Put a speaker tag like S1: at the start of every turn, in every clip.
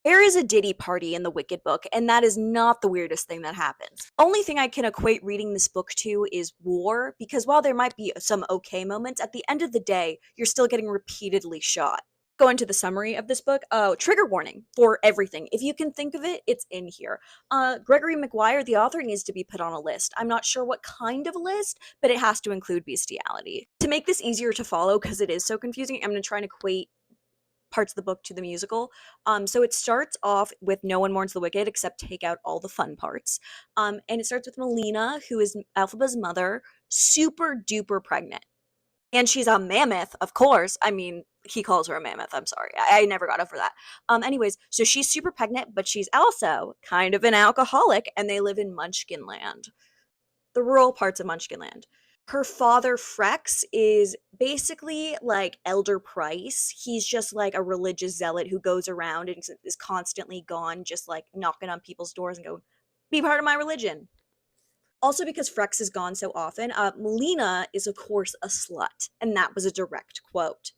S1: There is a Diddy party in the Wicked book, and that is not the weirdest thing that happens. Only thing I can equate reading this book to is war, because while there might be some okay moments, at the end of the day, you're still getting repeatedly shot. Go into the summary of this book. Oh, trigger warning for everything. If you can think of it, it's in here. Gregory Maguire, the author, needs to be put on a list. I'm not sure what kind of a list, but it has to include bestiality. To make this easier to follow, because it is so confusing, I'm going to try and equate parts of the book to the musical. So it starts off with No One Mourns the Wicked except take out all the fun parts. And it starts with Melina, who is Elphaba's mother, super duper pregnant. And she's a mammoth, of course. I mean, he calls her a mammoth. I'm sorry. I never got over that. Anyways, so she's super pregnant, but she's also kind of an alcoholic, and they live in Munchkin Land, the rural parts of Munchkin Land. Her father, Frex, is basically like Elder Price. He's just like a religious zealot who goes around and is constantly gone, just like knocking on people's doors and go, be part of my religion. Also, because Frex is gone so often, Melina is, of course, a slut. And that was a direct quote.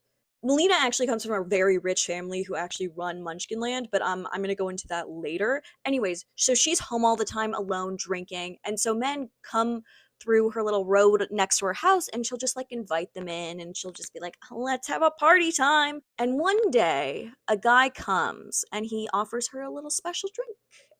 S1: Melina actually comes from a very rich family who actually run Munchkinland, but I'm going to go into that later. Anyways, so she's home all the time alone drinking, and so men come through her little road next to her house, and she'll just like invite them in, and she'll just be like, let's have a party time. And one day, a guy comes and he offers her a little special drink,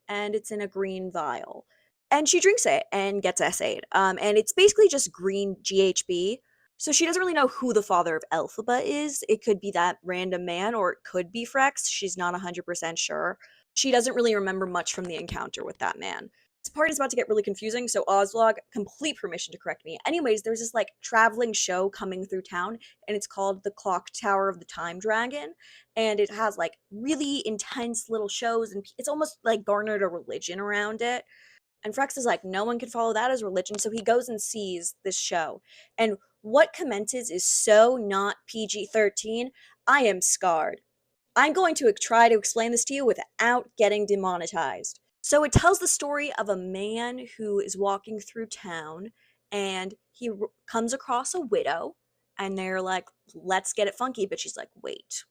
S1: and it's in a green vial. And she drinks it and gets essayed. And it's basically just green GHB. So she doesn't really know who the father of Elphaba is. It could be that random man, or it could be Frex. She's not 100% sure. She doesn't really remember much from the encounter with that man. This part is about to get really confusing, so Ozlog, complete permission to correct me. Anyways, there's this like traveling show coming through town, and it's called the Clock Tower of the Time Dragon, and it has like really intense little shows, and it's almost like garnered a religion around it. And Frex is like, no one can follow that as religion. So he goes and sees this show. And what commences is so not PG-13. I am scarred. I'm going to try to explain this to you without getting demonetized. So it tells the story of a man who is walking through town, and he comes across a widow, and they're like, let's get it funky. But she's like, wait,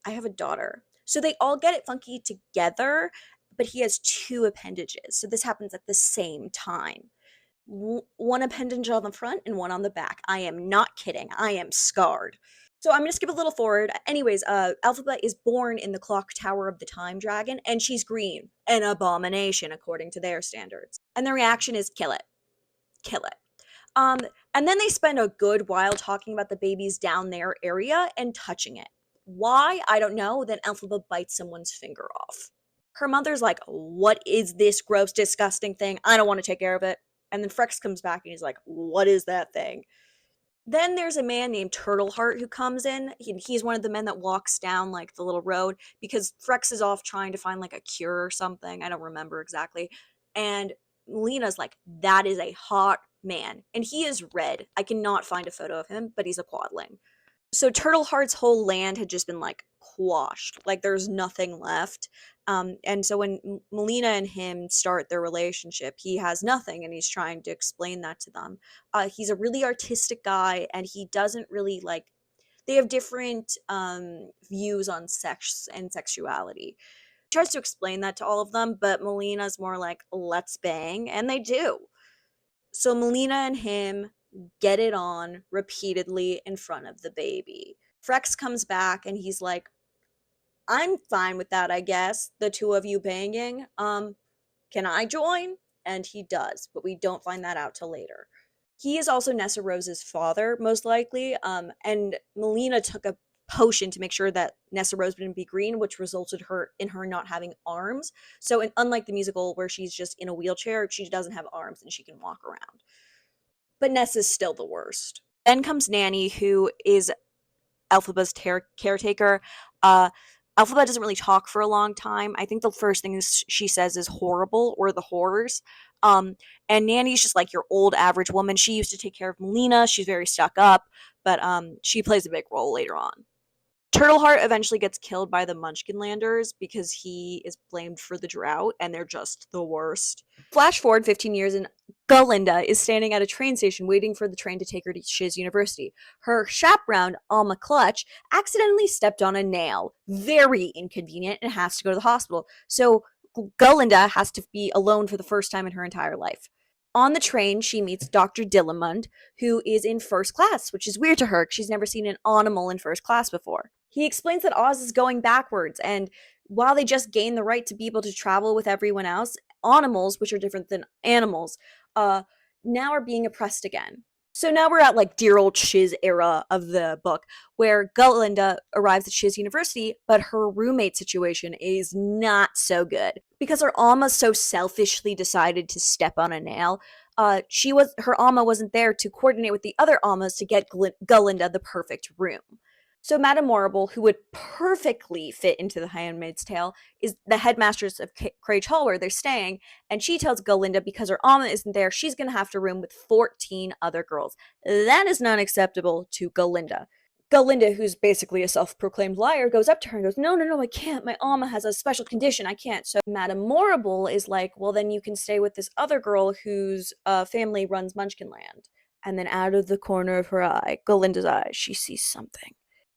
S1: I have a daughter. So they all get it funky together, but he has two appendages. So this happens at the same time. One appendage on the front and one on the back. I am not kidding. I am scarred. So I'm going to skip a little forward. Anyways, Elphaba is born in the Clock Tower of the Time Dragon, and she's green. An abomination, according to their standards. And the reaction is kill it. Kill it. Um, and then they spend a good while talking about the babies down their area and touching it. Why? I don't know. Then Elphaba bites someone's finger off. Her mother's like, what is this gross, disgusting thing? I don't want to take care of it. And then Frex comes back and he's like, what is that thing? Then there's a man named Turtleheart who comes in. He's one of the men that walks down like the little road because Frex is off trying to find like a cure or something. I don't remember exactly. And Lena's like, that is a hot man. And he is red. I cannot find a photo of him, but he's a quadling. So Turtleheart's whole land had just been like quashed. Like there's nothing left. And so when Melina and him start their relationship, he has nothing, and he's trying to explain that to them. He's a really artistic guy, and he doesn't really like. They have different views on sex and sexuality. He tries to explain that to all of them, but Melina's more like, let's bang, and they do. So Melina and him get it on repeatedly in front of the baby. Frex comes back and he's like, I'm fine with that, I guess. The two of you banging. Can I join? And he does, but we don't find that out till later. He is also Nessa Rose's father, most likely. And Melina took a potion to make sure that Nessa Rose wouldn't be green, which resulted in her not having arms. So unlike the musical where she's just in a wheelchair, she doesn't have arms and she can walk around. But Nessa's still the worst. Then comes Nanny, who is Elphaba's caretaker. Elphaba doesn't really talk for a long time. I think the first thing she says is horrible or the horrors. And Nanny's just like your old average woman. She used to take care of Melina. She's very stuck up, but she plays a big role later on. Turtleheart eventually gets killed by the Munchkinlanders because he is blamed for the drought, and they're just the worst. Flash forward 15 years, and Galinda is standing at a train station waiting for the train to take her to Shiz University. Her chaperone, Alma Clutch, accidentally stepped on a nail. Very inconvenient, and has to go to the hospital. So Galinda has to be alone for the first time in her entire life. On the train, she meets Dr. Dillamond, who is in first class, which is weird to her because she's never seen an animal in first class before. He explains that Oz is going backwards, and while they just gained the right to be able to travel with everyone else, animals, which are different than animals, now are being oppressed again. So now we're at like dear old Shiz era of the book, where Galinda arrives at Shiz University, but her roommate situation is not so good because her Alma so selfishly decided to step on a nail. Her Alma wasn't there to coordinate with the other Almas to get Galinda the perfect room. So Madame Morrible, who would perfectly fit into The Handmaid's Tale, is the headmistress of Crage Hall where they're staying, and she tells Galinda because her Alma isn't there, she's going to have to room with 14 other girls. That is not acceptable to Galinda. Galinda, who's basically a self-proclaimed liar, goes up to her and goes, no, I can't. My Alma has a special condition. I can't. So Madame Morrible is like, well, then you can stay with this other girl whose family runs Munchkinland. And then out of the corner of her eye, Galinda's eye, she sees something.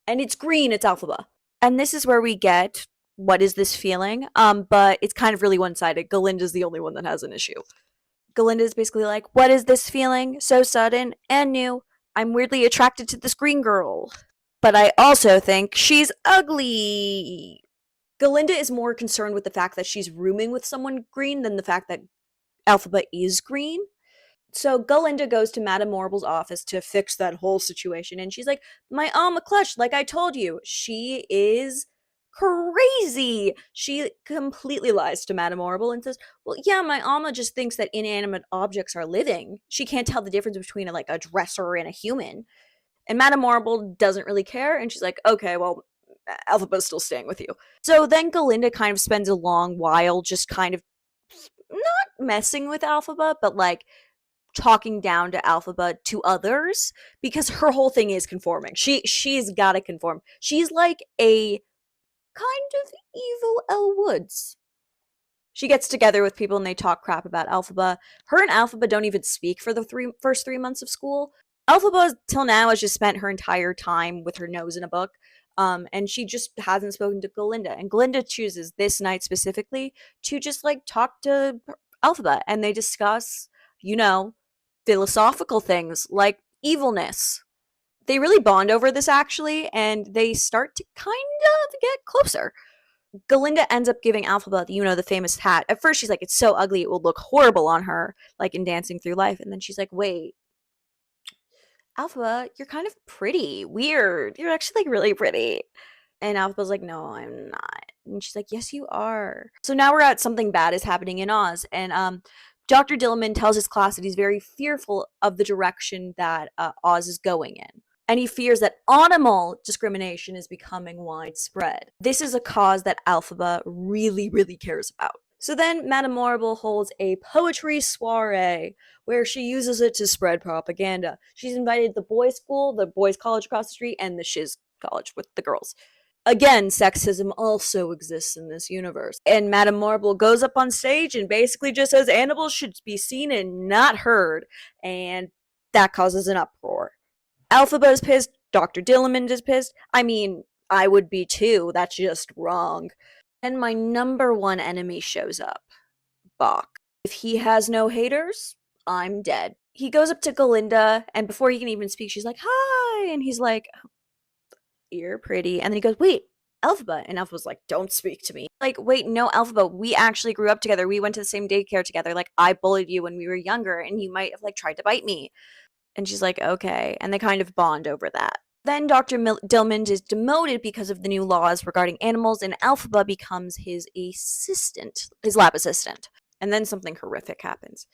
S1: And it's green, it's Elphaba. And this is where we get what is this feeling? But it's kind of really one-sided. Galinda's the only one that has an issue. Galinda's basically like, what is this feeling? So sudden and new. I'm weirdly attracted to this green girl. But I also think she's ugly. Galinda is more concerned with the fact that she's rooming with someone green than the fact that Elphaba is green. So Galinda goes to Madame Morrible's office to fix that whole situation, and she's like, my Alma Clutch, like I told you, she is crazy. She completely lies to Madame Morrible and says, well, yeah, my Alma just thinks that inanimate objects are living. She can't tell the difference between a dresser and a human. And Madame Morrible doesn't really care, and she's like, okay, well, Elphaba's still staying with you. So then Galinda kind of spends a long while just kind of not messing with Elphaba, but like talking down to Elphaba to others, because her whole thing is conforming. She's got to conform. She's like a kind of evil Elle Woods. She gets together with people and they talk crap about Elphaba. Her and Elphaba don't even speak for the first 3 months of school. Elphaba till now has just spent her entire time with her nose in a book. And she just hasn't spoken to Galinda. And Galinda chooses this night specifically to just like talk to Elphaba, and they discuss, philosophical things like evilness. They really bond over this actually, and they start to kind of get closer. Galinda ends up giving Elphaba, the famous hat. At first she's like, it's so ugly, it will look horrible on her, like in Dancing Through Life. And then she's like, wait, Elphaba, you're kind of pretty. Weird. You're actually like really pretty. And Elphaba's like, no, I'm not. And she's like, yes, you are. So now we're at something bad is happening in Oz. And Dr. Dillamond tells his class that he's very fearful of the direction that Oz is going in. And he fears that animal discrimination is becoming widespread. This is a cause that Elphaba really, really cares about. So then Madame Morrible holds a poetry soiree where she uses it to spread propaganda. She's invited the boys' school, the boys' college across the street, and the Shiz college with the girls. Again, sexism also exists in this universe. And Madame Morrible goes up on stage and basically just says animals should be seen and not heard. And that causes an uproar. Elphaba is pissed. Dr. Dillamond is pissed. I mean, I would be too. That's just wrong. And my number one enemy shows up. Bach. If he has no haters, I'm dead. He goes up to Galinda, and before he can even speak, she's like, hi! And he's like, you're pretty. And then he goes, wait, Elphaba. And Elphaba's like, don't speak to me. Like, wait, no, Elphaba, we actually grew up together. We went to the same daycare together. Like, I bullied you when we were younger, and you might have, tried to bite me. And she's like, okay. And they kind of bond over that. Then Dr. Dillamond is demoted because of the new laws regarding animals, and Elphaba becomes his assistant, his lab assistant. And then something horrific happens.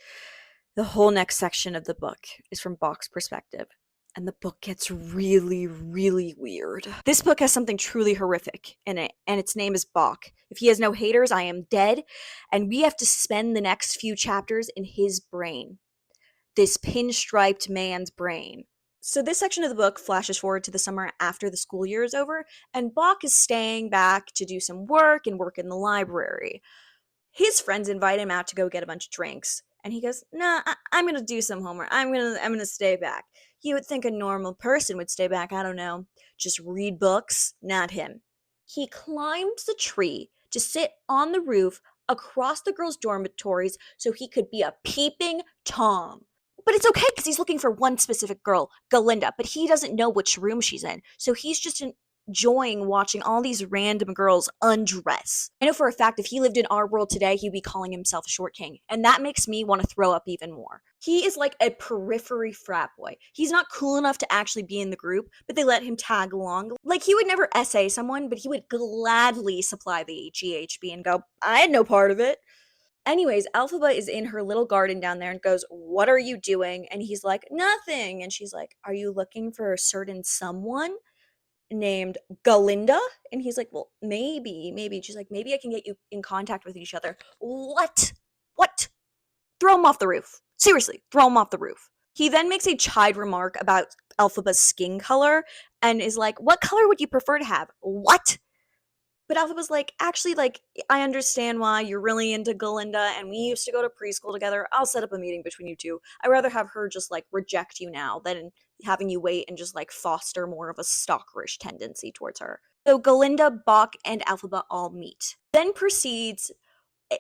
S1: The whole next section of the book is from Bach's perspective, and the book gets really, really weird. This book has something truly horrific in it, and its name is Bach. If he has no haters, I am dead, and we have to spend the next few chapters in his brain. This pinstriped man's brain. So this section of the book flashes forward to the summer after the school year is over, and Bach is staying back to do some work and work in the library. His friends invite him out to go get a bunch of drinks, and he goes, "Nah, I'm gonna do some homework. I'm gonna stay back." You would think a normal person would stay back. I don't know, just read books. Not him. He climbs the tree to sit on the roof across the girls' dormitories so he could be a peeping Tom. But it's okay because he's looking for one specific girl, Galinda, but he doesn't know which room she's in. So he's just enjoying watching all these random girls undress. I know for a fact if he lived in our world today, he'd be calling himself a short king. And that makes me want to throw up even more. He is like a periphery frat boy. He's not cool enough to actually be in the group, but they let him tag along. Like he would never essay someone, but he would gladly supply the GHB and go, I had no part of it. Anyways, Alphaba is in her little garden down there and goes, "What are you doing?" And he's like, "Nothing." And she's like, "Are you looking for a certain someone named Galinda?" And he's like, "Well, maybe, maybe." And she's like, "Maybe I can get you in contact with each other." What? What? Throw him off the roof. Seriously, throw him off the roof. He then makes a chide remark about Alphaba's skin color and is like, "What color would you prefer to have?" What? But Alpha was like, actually, like, I understand why you're really into Galinda, and we used to go to preschool together. I'll set up a meeting between you two. I'd rather have her just, like, reject you now than having you wait and just, like, foster more of a stalkerish tendency towards her. So Galinda, Bach, and Alphaba all meet. Then proceeds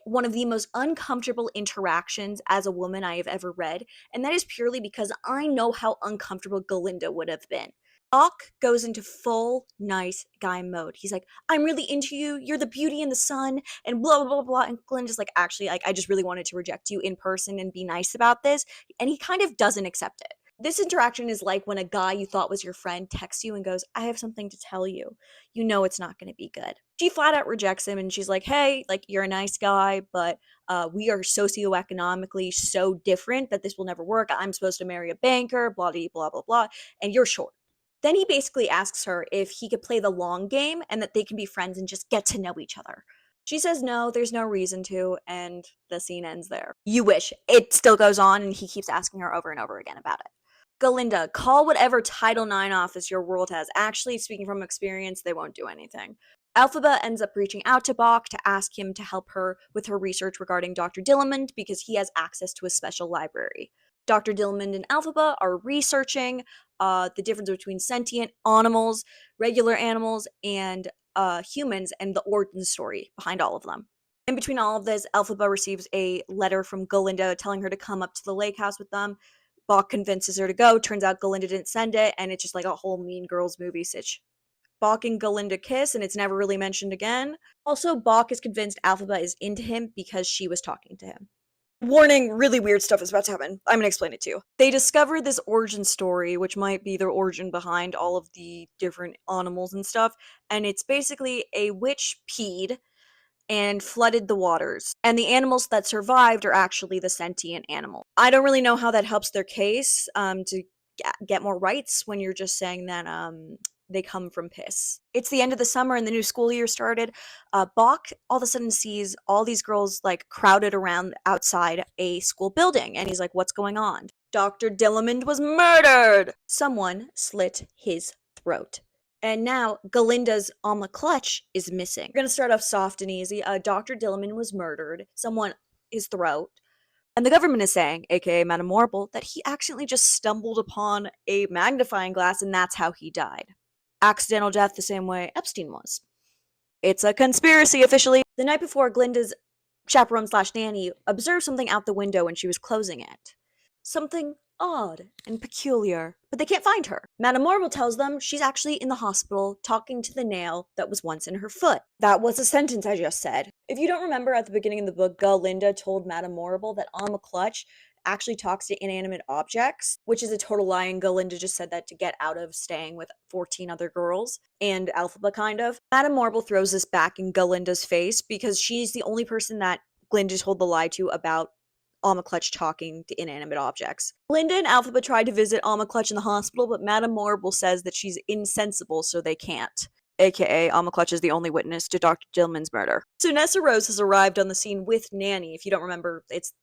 S1: one of the most uncomfortable interactions as a woman I have ever read, and that is purely because I know how uncomfortable Galinda would have been. Bach goes into full nice guy mode. He's like, "I'm really into you. You're the beauty in the sun," and blah blah blah blah. And Glinda's like, "Actually, like, I just really wanted to reject you in person and be nice about this," and he kind of doesn't accept it. This interaction is like when a guy you thought was your friend texts you and goes, "I have something to tell you." You know it's not going to be good. She flat out rejects him and she's like, "Hey, like, you're a nice guy, but we are socioeconomically so different that this will never work. I'm supposed to marry a banker, blah blah blah blah, and you're short." Then he basically asks her if he could play the long game and that they can be friends and just get to know each other. She says no, there's no reason to, and the scene ends there. You wish. It still goes on, and he keeps asking her over and over again about it. Galinda, call whatever Title IX office your world has. Actually, speaking from experience, they won't do anything. Alphaba ends up reaching out to Bach to ask him to help her with her research regarding Dr. Dillamond because he has access to a special library. Dr. Dillamond and Alphaba are researching the difference between sentient animals, regular animals, and humans, and the origin story behind all of them. In between all of this, Alphaba receives a letter from Galinda telling her to come up to the lake house with them. Bach convinces her to go. Turns out Galinda didn't send it, and it's just like a whole Mean Girls movie sitch. Bach and Galinda kiss, and it's never really mentioned again. Also, Bach is convinced Alphaba is into him because she was talking to him. Warning, really weird stuff is about to happen. I'm gonna explain it to you. They discover this origin story, which might be the origin behind all of the different animals and stuff, and it's basically a witch peed and flooded the waters. And the animals that survived are actually the sentient animals. I don't really know how that helps their case to get more rights when you're just saying that they come from piss. It's the end of the summer and the new school year started. Bach all of a sudden sees all these girls like crowded around outside a school building, and he's like, "What's going on?" Dr. Dillamond was murdered! Someone slit his throat. And now Galinda's omelet clutch is missing. We're gonna start off soft and easy. Dr. Dillamond was murdered. Someone his throat. And the government is saying, aka Madame Marble, that he accidentally just stumbled upon a magnifying glass and that's how he died. Accidental death the same way Epstein was. It's a conspiracy officially. The night before, Glinda's chaperone slash nanny observed something out the window when she was closing it. Something odd and peculiar, but they can't find her. Madame Marble tells them she's actually in the hospital talking to the nail that was once in her foot. That was a sentence I just said. If you don't remember at the beginning of the book, Galinda told Madame Marble that Alma Clutch actually talks to inanimate objects, which is a total lie, and Galinda just said that to get out of staying with 14 other girls, and Alphaba kind of. Madame Marble throws this back in Galinda's face because she's the only person that Glinda told the lie to about Alma Clutch talking to inanimate objects. Glinda and Alphaba tried to visit Alma Clutch in the hospital, but Madame Marble says that she's insensible, so they can't. AKA, Alma Clutch is the only witness to Dr. Dillman's murder. So Nessa Rose has arrived on the scene with Nanny. If you don't remember, it's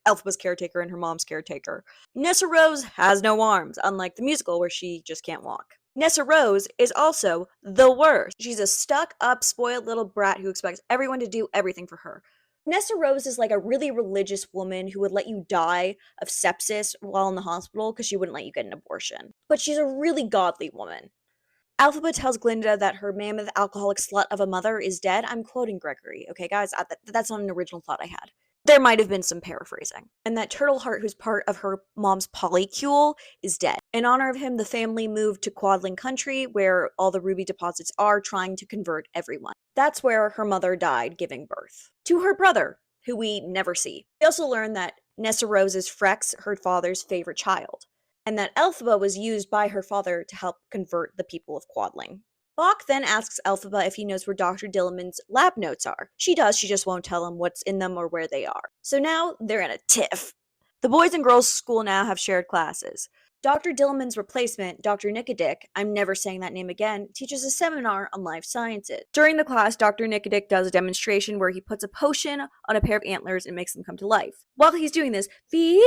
S1: Elphaba's caretaker and her mom's caretaker. Nessa Rose has no arms, unlike the musical where she just can't walk. Nessa Rose is also the worst. She's a stuck-up, spoiled little brat who expects everyone to do everything for her. Nessa Rose is like a really religious woman who would let you die of sepsis while in the hospital because she wouldn't let you get an abortion. But she's a really godly woman. Elphaba tells Glinda that her mammoth alcoholic slut of a mother is dead. I'm quoting Gregory, okay, guys? That's not an original thought I had. There might have been some paraphrasing. And that Turtleheart, who's part of her mom's polycule, is dead. In honor of him, the family moved to Quadling Country, where all the ruby deposits are, trying to convert everyone. That's where her mother died, giving birth to her brother, who we never see. We also learn that Nessa Rose is Frex, her father's favorite child, and that Elphaba was used by her father to help convert the people of Quadling. Bach then asks Elphaba if he knows where Dr. Dillamond's lab notes are. She does, she just won't tell him what's in them or where they are. So now they're in a tiff. The boys and girls school now have shared classes. Dr. Dillamond's replacement, Dr. Nicodick, I'm never saying that name again, teaches a seminar on life sciences. During the class, Dr. Nicodick does a demonstration where he puts a potion on a pair of antlers and makes them come to life. While he's doing this, Fiero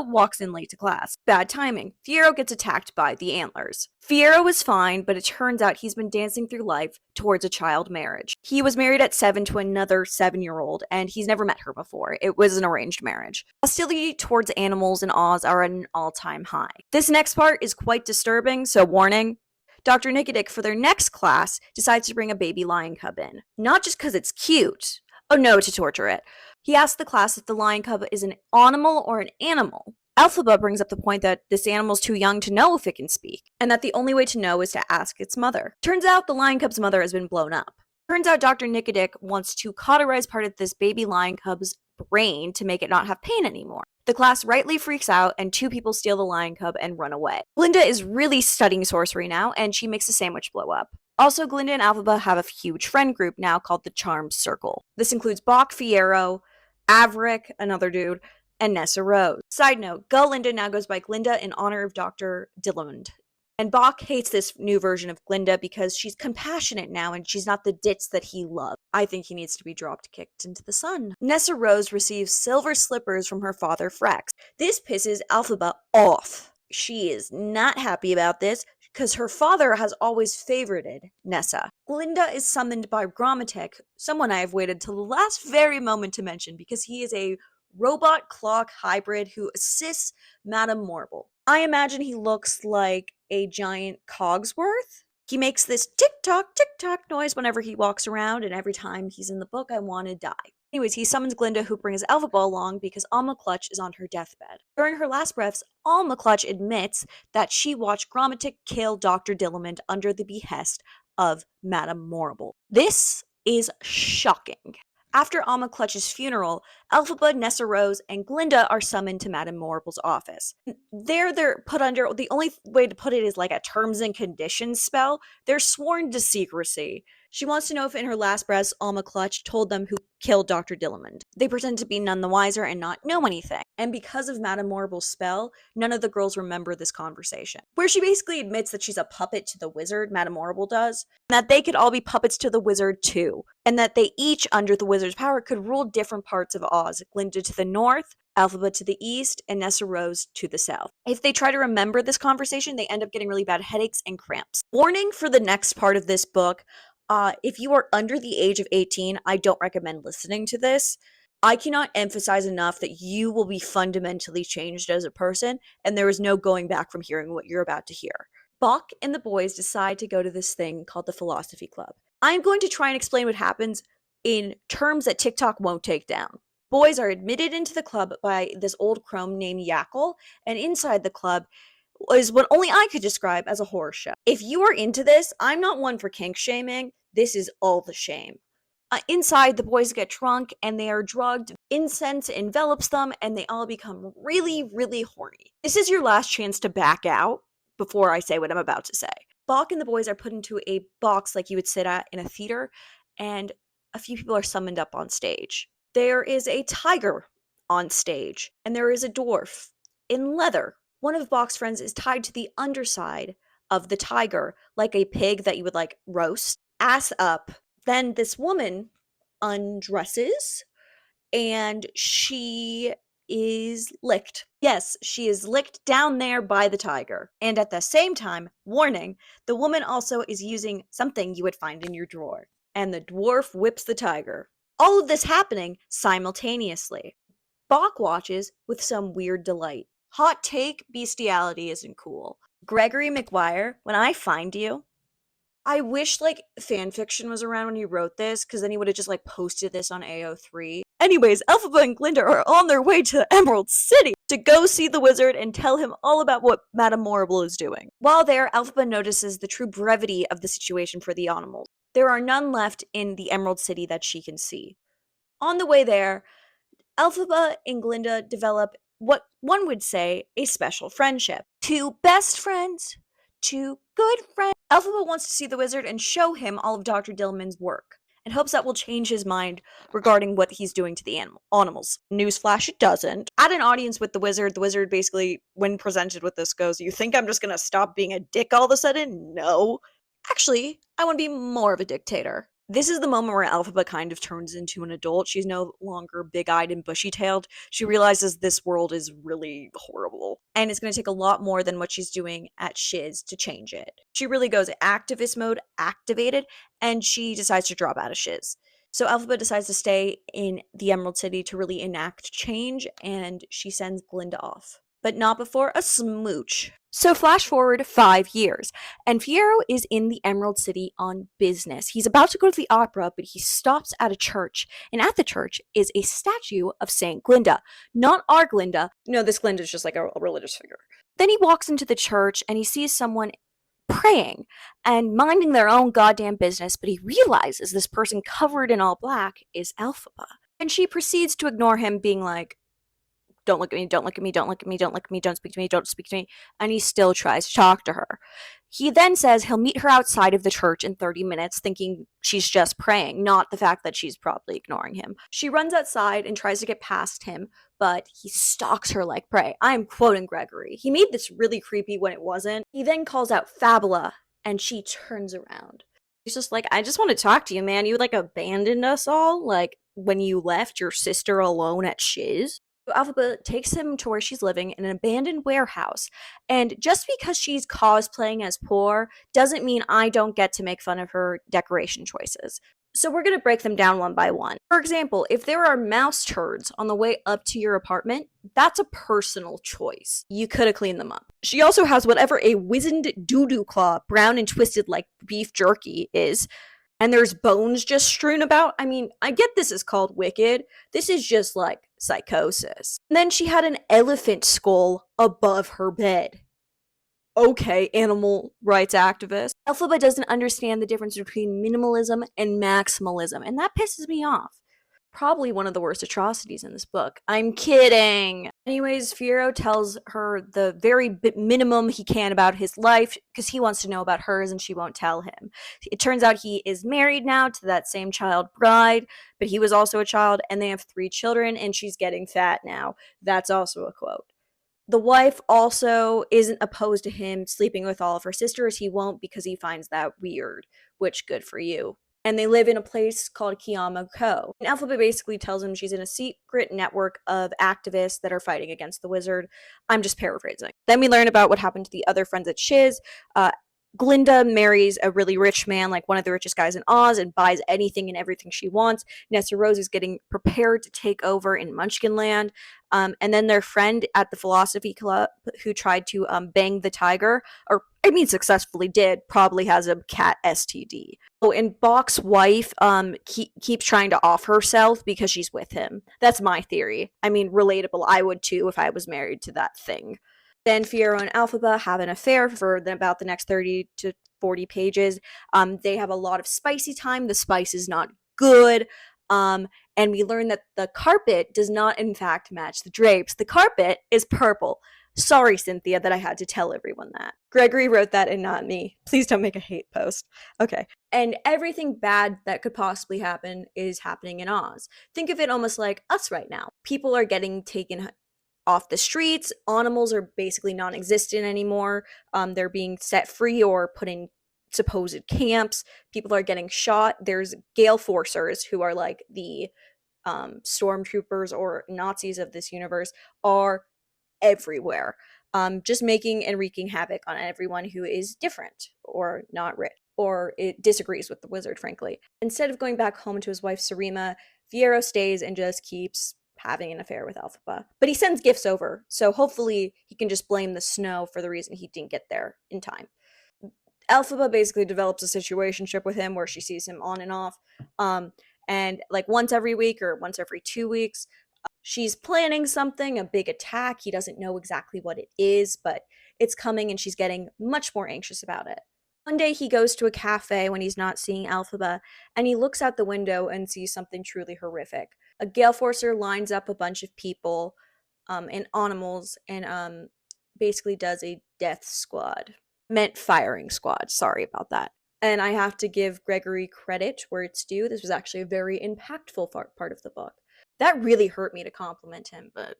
S1: walks in late to class. Bad timing. Fiero gets attacked by the antlers. Fiero is fine, but it turns out he's been dancing through life towards a child marriage. He was married at 7 to another 7-year-old, and he's never met her before. It was an arranged marriage. Hostility towards animals in Oz are at an all-time high. This next part is quite disturbing, so warning. Dr. Nicodick, for their next class, decides to bring a baby lion cub in. Not just because it's cute. Oh no, to torture it. He asks the class if the lion cub is an animal or an animal. Elphaba brings up the point that this animal's too young to know if it can speak, and that the only way to know is to ask its mother. Turns out the lion cub's mother has been blown up. Turns out Dr. Nicodick wants to cauterize part of this baby lion cub's brain to make it not have pain anymore. The class rightly freaks out, and 2 people steal the lion cub and run away. Glinda is really studying sorcery now, and she makes a sandwich blow up. Also, Glinda and Elphaba have a huge friend group now called the Charmed Circle. This includes Bach, Fiero, Averick, another dude, and Nessa Rose. Side note, Glinda now goes by Glinda in honor of Dr. Dillamond. And Bach hates this new version of Glinda because she's compassionate now and she's not the ditz that he loved. I think he needs to be dropped kicked into the sun. Nessa Rose receives silver slippers from her father Frex. This pisses Elphaba off. She is not happy about this because her father has always favorited Nessa. Glinda is summoned by Grommatic, someone I have waited till the last very moment to mention because he is a robot clock hybrid who assists Madame Morble. I imagine he looks like a giant Cogsworth. He makes this tick-tock noise whenever he walks around, and every time he's in the book, I want to die. Anyways, he summons Glinda, who brings Elphaba along because Alma Clutch is on her deathbed. During her last breaths, Alma Clutch admits that she watched Grommatic kill Dr. Dillamond under the behest of Madame Morble. This is shocking. After Alma Clutch's funeral, Elphaba, Nessa Rose, and Glinda are summoned to Madame Morble's office. They're put under, the only way to put it is like a terms and conditions spell. They're sworn to secrecy. She wants to know if in her last breaths, Alma Clutch told them who killed Dr. Dillamond. They pretend to be none the wiser and not know anything. And because of Madame Morble's spell, none of the girls remember this conversation. Where she basically admits that she's a puppet to the wizard, Madame Morble does, and that they could all be puppets to the wizard too. And that they each, under the wizard's power, could rule different parts of Oz. Glinda to the north, Elphaba to the east, and Nessa Rose to the south. If they try to remember this conversation, they end up getting really bad headaches and cramps. Warning for the next part of this book. If you are under the age of 18, I don't recommend listening to this. I cannot emphasize enough that you will be fundamentally changed as a person, and there is no going back from hearing what you're about to hear. Bach and the boys decide to go to this thing called the Philosophy Club. I'm going to try and explain what happens in terms that TikTok won't take down. Boys are admitted into the club by this old crone named Yackle, and inside the club is what only I could describe as a horror show. If you are into this, I'm not one for kink shaming. This is all the shame. Inside, the boys get drunk and they are drugged. Incense envelops them and they all become really, really horny. This is your last chance to back out before I say what I'm about to say. Bach and the boys are put into a box like you would sit at in a theater, and a few people are summoned up on stage. There is a tiger on stage, and there is a dwarf in leather. One of Bach's friends is tied to the underside of the tiger, like a pig that you would roast, ass up. Then this woman undresses and she is licked. Yes, she is licked down there by the tiger. And at the same time, warning, the woman also is using something you would find in your drawer. And the dwarf whips the tiger. All of this happening simultaneously. Bach watches with some weird delight. Hot take, bestiality isn't cool. Gregory McGuire, when I find you, I wish like fan fiction was around when he wrote this, because then he would have just like posted this on AO3. Anyways, Elphaba and Glinda are on their way to Emerald City to go see the wizard and tell him all about what Madame Morrible is doing. While there, Elphaba notices the true brevity of the situation for the animals. There are none left in the Emerald City that she can see. On the way there, Elphaba and Glinda develop what one would say a special friendship. Two best friends, two good friends. Elphaba wants to see the wizard and show him all of Dr. Dillman's work, and hopes that will change his mind regarding what he's doing to the animals. Newsflash, it doesn't. At an audience with the wizard basically, when presented with this, goes, "You think I'm just gonna stop being a dick all of a sudden? No. Actually, I want to be more of a dictator." This is the moment where Elphaba kind of turns into an adult. She's no longer big-eyed and bushy-tailed. She realizes this world is really horrible, and it's going to take a lot more than what she's doing at Shiz to change it. She really goes activist mode activated, and she decides to drop out of Shiz. So Elphaba decides to stay in the Emerald City to really enact change, and she sends Glinda off. But not before a smooch. So flash forward 5 years, and Fiyero is in the Emerald City on business. He's about to go to the opera, but he stops at a church, and at the church is a statue of Saint Glinda. Not our Glinda. No, this Glinda is just like a religious figure. Then he walks into the church, and he sees someone praying and minding their own goddamn business, but he realizes this person covered in all black is Elphaba. And she proceeds to ignore him, being like, "Don't look at me, don't look at me, don't look at me, don't look at me, don't speak to me, don't speak to me," and he still tries to talk to her. He then says he'll meet her outside of the church in 30 minutes, thinking she's just praying, not the fact that she's probably ignoring him. She runs outside and tries to get past him, but he stalks her like prey. I'm quoting Gregory. He made this really creepy when it wasn't. He then calls out Fabula, and she turns around. He's just like, "I just want to talk to you, man. You like abandoned us all, like when you left your sister alone at Shiz." Elphaba takes him to where she's living in an abandoned warehouse, and just because she's cosplaying as poor doesn't mean I don't get to make fun of her decoration choices. So we're going to break them down one by one. For example, if there are mouse turds on the way up to your apartment, that's a personal choice. You could have cleaned them up. She also has whatever a wizened doo-doo claw, brown and twisted like beef jerky, is, and there's bones just strewn about. I mean, I get this is called wicked. This is just like psychosis. And then she had an elephant skull above her bed. Okay, animal rights activist. Elphaba doesn't understand the difference between minimalism and maximalism, and that pisses me off. Probably one of the worst atrocities in this book. I'm kidding. Anyways, Fiyero tells her the very minimum he can about his life, because he wants to know about hers and she won't tell him. It turns out he is married now to that same child bride, but he was also a child, and they have 3 children, and she's getting fat now. That's also a quote. The wife also isn't opposed to him sleeping with all of her sisters. He won't, because he finds that weird, which good for you. And they live in a place called Kiyama Ko. And Elphaba basically tells him she's in a secret network of activists that are fighting against the wizard. I'm just paraphrasing. Then we learn about what happened to the other friends at Shiz. Glinda marries a really rich man, like one of the richest guys in Oz, and buys anything and everything she wants. Nessa Rose is getting prepared to take over in Munchkinland. And then their friend at the Philosophy Club, who tried to bang the tiger, or I mean successfully did, probably has a cat STD. Oh, and Bach's wife keeps trying to off herself because she's with him. That's my theory. I mean, relatable. I would too if I was married to that thing. Then Fiyero and Elphaba have an affair for about the next 30 to 40 pages. They have a lot of spicy time. The spice is not good. And we learn that the carpet does not, in fact, match the drapes. The carpet is purple. Sorry, Cynthia, that I had to tell everyone that. Gregory wrote that and not me. Please don't make a hate post. Okay. And everything bad that could possibly happen is happening in Oz. Think of it almost like us right now. People are getting taken off the streets. Animals are basically non-existent anymore. They're being set free or put in supposed camps. People are getting shot. There's gale forcers who are like the stormtroopers or Nazis of this universe are everywhere, just making and wreaking havoc on everyone who is different or not rich or it disagrees with the wizard, frankly. Instead of going back home to his wife Sarima, Fiero stays and just keeps having an affair with Elphaba. But he sends gifts over, so hopefully he can just blame the snow for the reason he didn't get there in time. Elphaba basically develops a situationship with him where she sees him on and off. And like once every week or once every 2 weeks, she's planning something, a big attack. He doesn't know exactly what it is, but it's coming and she's getting much more anxious about it. One day he goes to a cafe when he's not seeing Elphaba, and he looks out the window and sees something truly horrific. A gale forcer lines up a bunch of people and animals and basically does a death squad. Meant firing squad, sorry about that. And I have to give Gregory credit where it's due. This was actually a very impactful part of the book. That really hurt me to compliment him, but,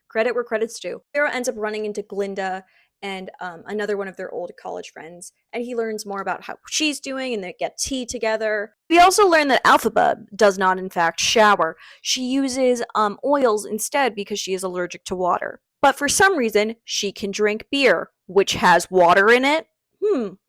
S1: credit where credit's due. Hero ends up running into Glinda and another one of their old college friends, and he learns more about how she's doing, and they get tea together. We also learn that Elphaba does not, in fact, shower. She uses oils instead because she is allergic to water. But for some reason, she can drink beer, which has water in it.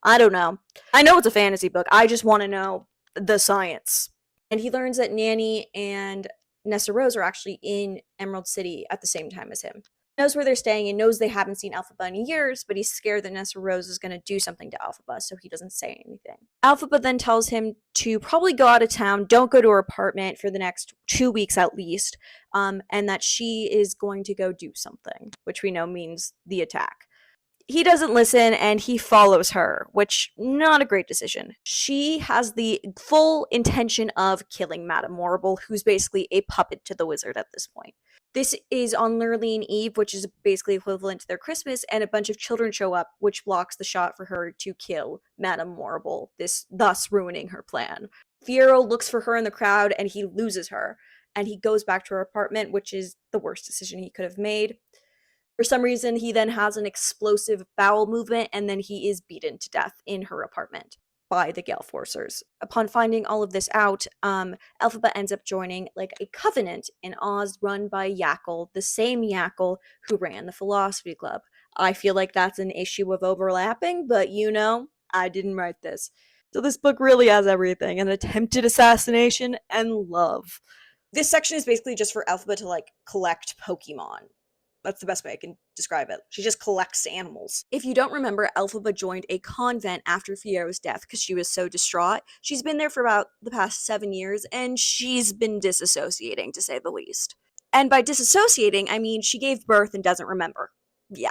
S1: I don't know. I know it's a fantasy book. I just want to know the science. And he learns that Nanny and Nessa Rose are actually in Emerald City at the same time as him. He knows where they're staying and knows they haven't seen Elphaba in years, but he's scared that Nessa Rose is going to do something to Elphaba, so he doesn't say anything. Elphaba then tells him to probably go out of town, don't go to her apartment for the next 2 weeks at least, and that she is going to go do something, which we know means the attack. He doesn't listen and he follows her, which not a great decision. She has the full intention of killing Madame Morrible, who's basically a puppet to the wizard at this point. This is on Lurleen Eve, which is basically equivalent to their Christmas, and a bunch of children show up, which blocks the shot for her to kill Madame Morrible, thus ruining her plan. Fiero looks for her in the crowd and he loses her, and he goes back to her apartment, which is the worst decision he could have made. For some reason, he then has an explosive bowel movement, and then he is beaten to death in her apartment by the Gale Forcers. Upon finding all of this out, Elphaba ends up joining like a covenant in Oz run by Yackle, the same Yackle who ran the Philosophy Club. I feel like that's an issue of overlapping, but I didn't write this. So this book really has everything: an attempted assassination and love. This section is basically just for Elphaba to collect Pokemon. That's the best way I can describe it. She just collects animals. If you don't remember, Elphaba joined a convent after Fiero's death because she was so distraught. She's been there for about the past 7 years, and she's been disassociating, to say the least. And by disassociating, I mean she gave birth and doesn't remember. Yeah.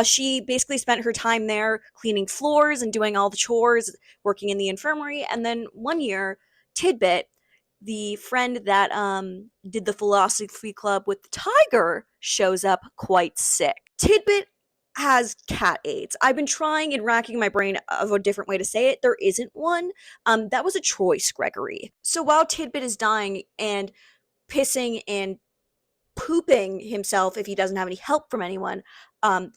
S1: She basically spent her time there cleaning floors and doing all the chores, working in the infirmary, and then one year, Tidbit, the friend that did the Philosophy Club with the tiger, shows up quite sick. Tidbit has cat AIDS. I've been trying and racking my brain of a different way to say it. There isn't one. That was a choice, Gregory. So while Tidbit is dying and pissing and pooping himself if he doesn't have any help from anyone,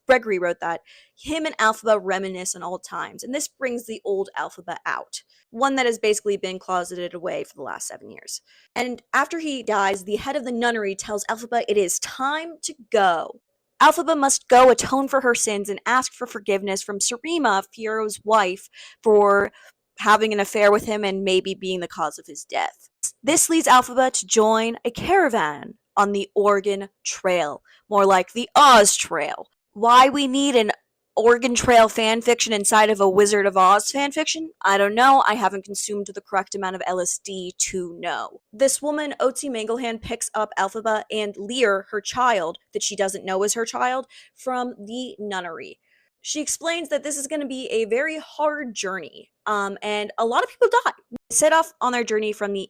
S1: Gregory wrote that, him and Elphaba reminisce on old times, and this brings the old Elphaba out. One that has basically been closeted away for the last 7 years. And after he dies, the head of the nunnery tells Elphaba it is time to go. Elphaba must go atone for her sins and ask for forgiveness from Sarima, Fiero's wife, for having an affair with him and maybe being the cause of his death. This leads Elphaba to join a caravan on the Oregon Trail, more like the Oz Trail. Why we need an Oregon Trail fanfiction inside of a Wizard of Oz fanfiction? I don't know. I haven't consumed the correct amount of LSD to know. This woman, Otzi Manglehand, picks up Elphaba and Lear, her child, that she doesn't know is her child, from the nunnery. She explains that this is going to be a very hard journey, and a lot of people die. They set off on their journey from the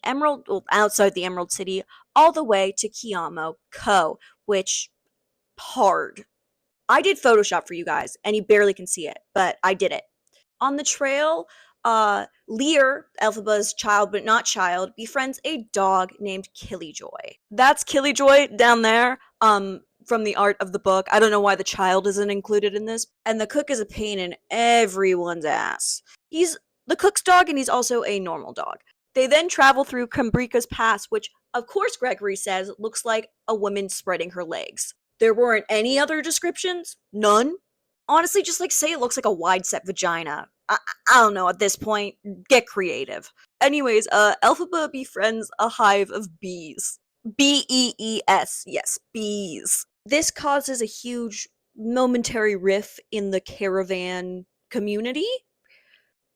S1: outside the Emerald City, all the way to Kiamo Co., which, hard. I did Photoshop for you guys, and you barely can see it, but I did it. On the trail, Lear, Elphaba's child but not child, befriends a dog named Killyjoy. That's Killyjoy down there, from the art of the book. I don't know why the child isn't included in this. And the cook is a pain in everyone's ass. He's the cook's dog, and he's also a normal dog. They then travel through Cambrica's Pass, which, of course, Gregory says looks like a woman spreading her legs. There weren't any other descriptions? None? Honestly, just like say it looks like a wide set vagina. I don't know at this point. Get creative. Anyways, Elphaba befriends a hive of bees. Bees. Yes, bees. This causes a huge momentary rift in the caravan community.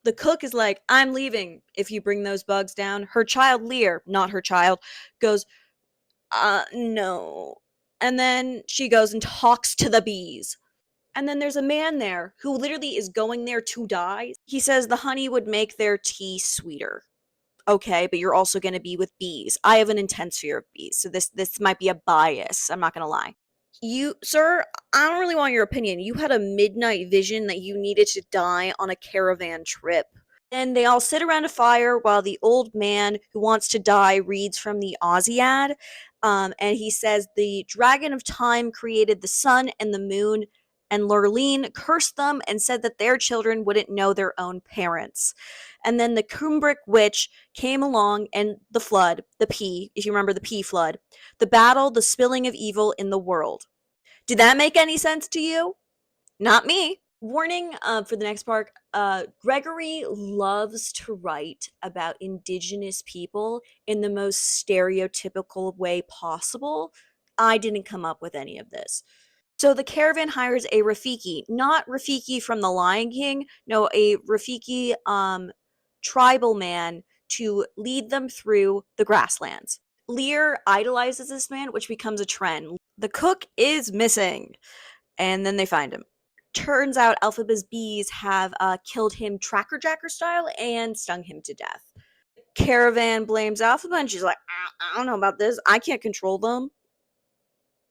S1: The cook is like, I'm leaving if you bring those bugs down. Her child, Lear, not her child, goes, no. And then she goes and talks to the bees. And then there's a man there who literally is going there to die. He says the honey would make their tea sweeter. Okay, but you're also going to be with bees. I have an intense fear of bees, so this might be a bias. I'm not going to lie. You, sir, I don't really want your opinion. You had a midnight vision that you needed to die on a caravan trip. And they all sit around a fire while the old man who wants to die reads from the Oziad. And he says the dragon of time created the sun and the moon, and Lurleen cursed them and said that their children wouldn't know their own parents. And then the Cumbric witch came along, and the flood, the P, if you remember the P flood, the battle, the spilling of evil in the world. Did that make any sense to you? Not me. Warning for the next part, Gregory loves to write about indigenous people in the most stereotypical way possible. I didn't come up with any of this. So the caravan hires a Rafiki, not Rafiki from the Lion King, no, a Rafiki tribal man to lead them through the grasslands. Lear idolizes this man, which becomes a trend. The cook is missing, and then they find him. Turns out Elphaba's bees have killed him Tracker Jacker style and stung him to death. Caravan blames Elphaba, and she's like, I don't know about this. I can't control them.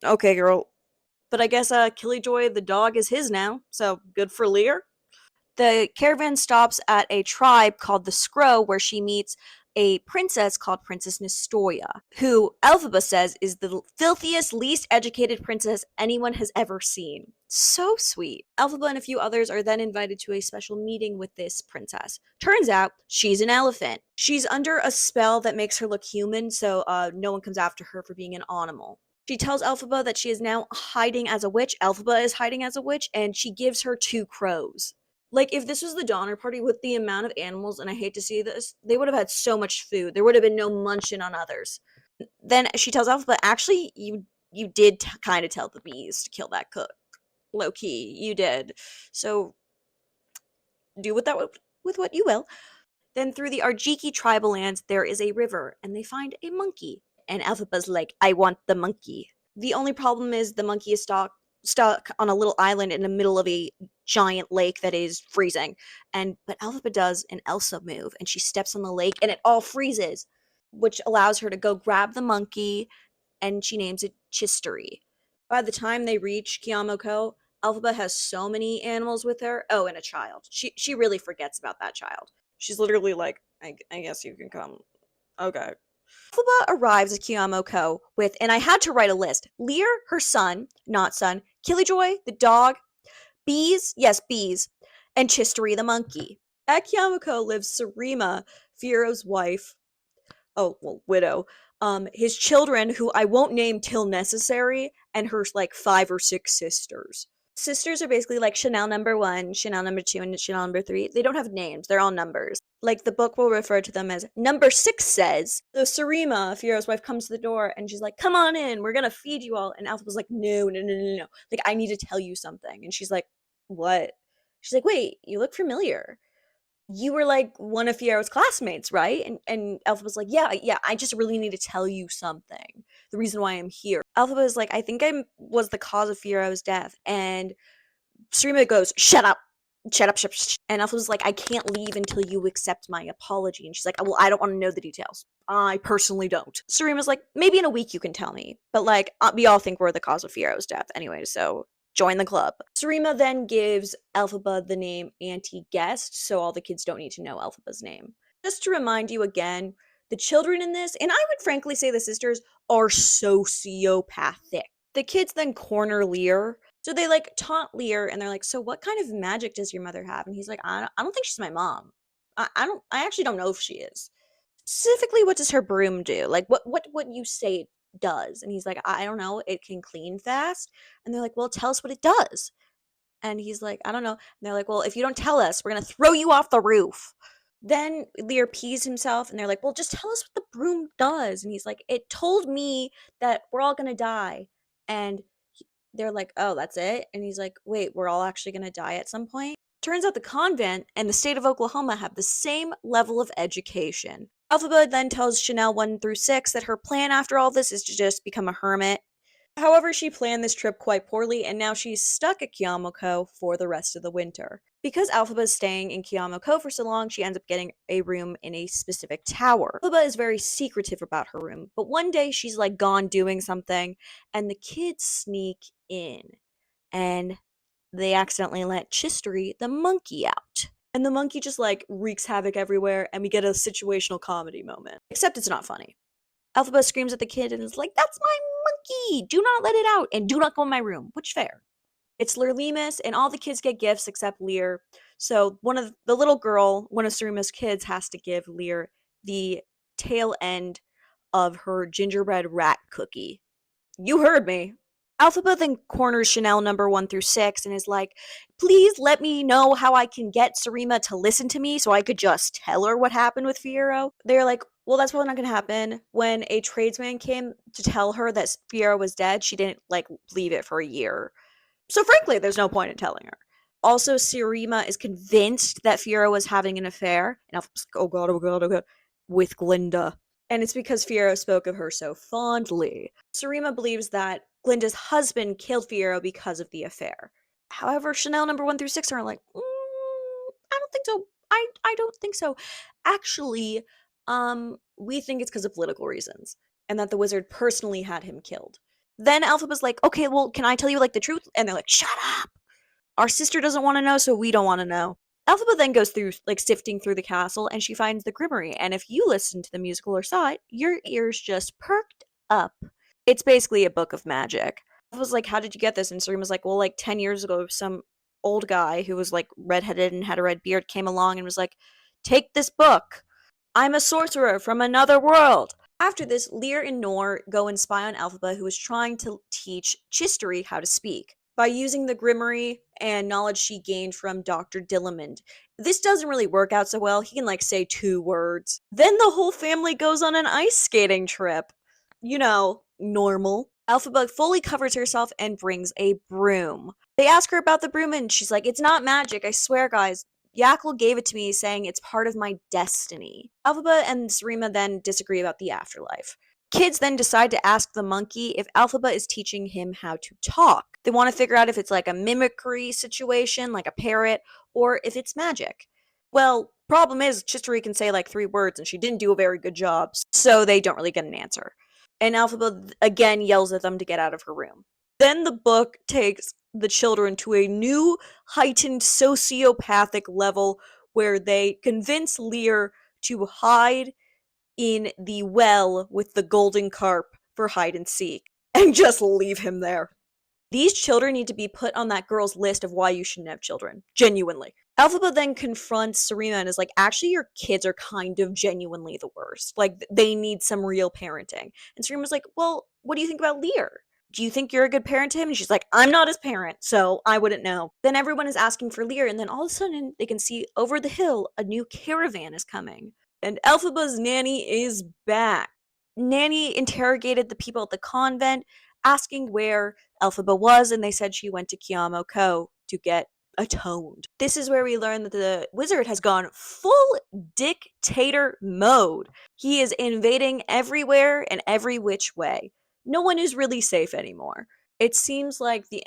S1: Okay, girl. But I guess Killjoy the dog is his now, so good for Lear. The caravan stops at a tribe called the Scrow, where she meets a princess called Princess Nestoya, who Elphaba says is the filthiest, least educated princess anyone has ever seen. So sweet. Elphaba and a few others are then invited to a special meeting with this princess. Turns out she's an elephant. She's under a spell that makes her look human, so no one comes after her for being an animal. She tells Elphaba that she is now hiding as a witch. Elphaba is hiding as a witch, and she gives her 2 crows. Like, if this was the Donner Party with the amount of animals, and I hate to see this, they would have had so much food. There would have been no munching on others. Then she tells Elphaba, actually, you did kind of tell the bees to kill that cook. Low key, you did. So do with that with what you will. Then through the Arjiki tribal lands, there is a river, and they find a monkey. And Elphaba's like, I want the monkey. The only problem is the monkey is stuck on a little island in the middle of a giant lake that is freezing. But Elphaba does an Elsa move, and she steps on the lake, and it all freezes, which allows her to go grab the monkey, and she names it Chistery. By the time they reach Kiamoko, Elphaba has so many animals with her. Oh, and a child. She really forgets about that child. She's literally like, I guess you can come. Okay. Elphaba arrives at Kiamoko with, and I had to write a list, Lear, her son, not son, Killjoy, the dog, bees, yes, bees, and Chistery, the monkey. At Kiamoko lives Sarima, Fiero's wife, widow, his children, who I won't name till necessary, and her, like, 5 or 6 sisters. Sisters are basically like Chanel number 1, Chanel number 2, and Chanel number 3. They don't have names, they're all numbers. Like, the book will refer to them as number 6 says. So Sarima, Fiero's wife, comes to the door and she's like, come on in, we're gonna feed you all. And Elphaba's like, no, no, no, no, no. Like, I need to tell you something. And she's like, what? She's like, wait, you look familiar. You were like one of Fiero's classmates, right? And Elphaba's like, yeah, I just really need to tell you something. The reason why I'm here. Elphaba is like, I think I was the cause of Fiero's death. And Sarima goes, shut up. Shut up, shut up. And Elphaba's like, I can't leave until you accept my apology. And she's like, well, I don't want to know the details. I personally don't. Sarima's like, maybe in a week you can tell me. But like, we all think we're the cause of Fiero's death anyway, so join the club. Sarima then gives Elphaba the name Auntie Guest, so all the kids don't need to know Elphaba's name. Just to remind you again, the children in this, and I would frankly say the sisters, are sociopathic. The kids then corner Lear. So they like taunt Lear, and they're like, so what kind of magic does your mother have? And he's like, I don't think she's my mom. I actually don't know if she is. Specifically, what does her broom do? Like, what you say it does? And he's like, I don't know. It can clean fast. And they're like, well, tell us what it does. And he's like, I don't know. And they're like, well, if you don't tell us, we're gonna throw you off the roof. Then Lear pees himself, and they're like, well, just tell us what the broom does. And he's like, it told me that we're all gonna die. And they're like, oh, that's it? And he's like, wait, we're all actually gonna die at some point? Turns out the convent and the state of Oklahoma have the same level of education. Elphaba then tells Chanel 1 through 6 that her plan after all this is to just become a hermit. However, she planned this trip quite poorly, and now she's stuck at Kiyomoko for the rest of the winter. Because Alphaba is staying in Kiyomoko for so long, she ends up getting a room in a specific tower. Alphaba is very secretive about her room, but one day she's like gone doing something, and the kids sneak in, and they accidentally let Chistery, the monkey, out. And the monkey just like wreaks havoc everywhere, and we get a situational comedy moment. Except it's not funny. Elphaba screams at the kid and is like, that's my monkey! Do not let it out, and do not go in my room. Which fair. It's Lurlemus, and all the kids get gifts except Lear. So one of the little girl, one of Surima's kids, has to give Lear the tail end of her gingerbread rat cookie. You heard me. Alphaba then corners Chanel number 1 through 6 and is like, please let me know how I can get Surima to listen to me so I could just tell her what happened with Fiero. They're like, well, that's probably not going to happen. When a tradesman came to tell her that Fiero was dead, she didn't, like, leave it for a year. So frankly, there's no point in telling her. Also, Surima is convinced that Fiero was having an affair. And Alphaba's like, oh god, oh god, oh god, with Glinda. And it's because Fiero spoke of her so fondly. Surima believes that Glinda's husband killed Fiero because of the affair. However, Chanel number 1 through 6 are like, I don't think so. I don't think so. Actually, we think it's because of political reasons, and that the wizard personally had him killed. Then Alphaba's like, okay, well, can I tell you like the truth? And they're like, shut up. Our sister doesn't want to know, so we don't want to know. Elphaba then goes through, like, sifting through the castle, and she finds the Grimmery, and if you listen to the musical or saw it, your ears just perked up. It's basically a book of magic. I was like, how did you get this? And Serena was like, well, like, 10 years ago, some old guy who was, like, redheaded and had a red beard came along and was like, take this book. I'm a sorcerer from another world. After this, Lear and Nor go and spy on Elphaba, who is trying to teach Chistery how to speak by using the Grimmery and knowledge she gained from Dr. Dillamond. This doesn't really work out so well. He can, like, say 2 words. Then the whole family goes on an ice skating trip. You know, normal. Elphaba fully covers herself and brings a broom. They ask her about the broom, and she's like, it's not magic, I swear, guys. Yakl gave it to me, saying it's part of my destiny. Elphaba and Sarima then disagree about the afterlife. Kids then decide to ask the monkey if Elphaba is teaching him how to talk. They want to figure out if it's like a mimicry situation, like a parrot, or if it's magic. Well, problem is, Chistery can say like 3 words, and she didn't do a very good job, so they don't really get an answer. And Elphaba again yells at them to get out of her room. Then the book takes the children to a new heightened sociopathic level where they convince Lear to hide in the well with the golden carp for hide and seek and just leave him there. These children need to be put on that girl's list of why you shouldn't have children. Genuinely. Elphaba then confronts Serena and is like, actually, your kids are kind of genuinely the worst. Like, they need some real parenting. And Serena's like, well, what do you think about Lear? Do you think you're a good parent to him? And she's like, I'm not his parent, so I wouldn't know. Then everyone is asking for Lear, and then all of a sudden, they can see over the hill a new caravan is coming. And Elphaba's nanny is back. Nanny interrogated the people at the convent, asking where Elphaba was, and they said she went to Kiyomoko to get atoned. This is where we learn that the wizard has gone full dictator mode. He is invading everywhere and every which way. No one is really safe anymore. It seems like the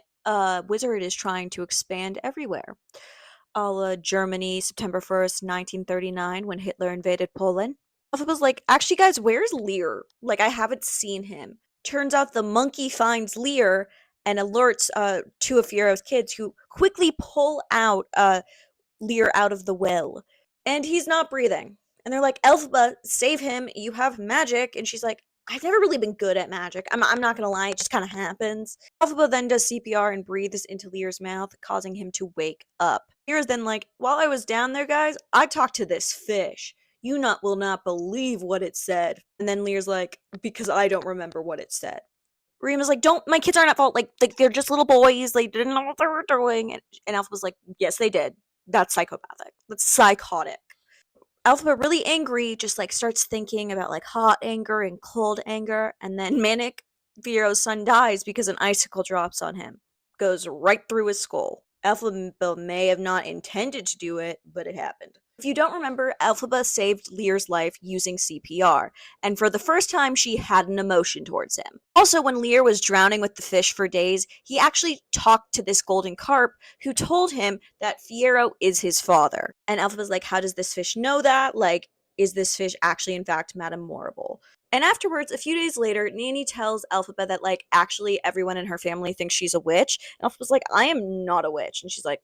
S1: wizard is trying to expand everywhere. A la Germany, September 1st, 1939, when Hitler invaded Poland. Elphaba's like, actually, guys, where's Lear? Like, I haven't seen him. Turns out the monkey finds Lear and alerts 2 of Fiero's kids, who quickly pull out Lear out of the well. And he's not breathing. And they're like, Elphaba, save him. You have magic. And she's like, I've never really been good at magic. I'm not gonna lie, it just kind of happens. Elphaba then does CPR and breathes into Lear's mouth, causing him to wake up. Lear is then like, while I was down there, guys, I talked to this fish. "You not will not believe what it said." And then Lear's like, "Because I don't remember what it said." Rima's like, "Don't, my kids aren't at fault. Like they're just little boys. They didn't know what they were doing." And Alphaba's like, "Yes, they did. That's psychopathic. That's psychotic." Alphaba, really angry, just like starts thinking about like hot anger and cold anger, and then Manic Fiero's son dies because an icicle drops on him, goes right through his skull. Alphaba may have not intended to do it, but it happened. If you don't remember, Alphaba saved Lear's life using CPR, and for the first time, she had an emotion towards him. Also, when Lear was drowning with the fish for days, he actually talked to this golden carp who told him that Fiero is his father. And Alphaba's like, how does this fish know that? Like, is this fish actually, in fact, Madame Morrible? And afterwards, a few days later, Nanny tells Alphaba that, like, actually everyone in her family thinks she's a witch. And Alphaba's like, I am not a witch. And she's like,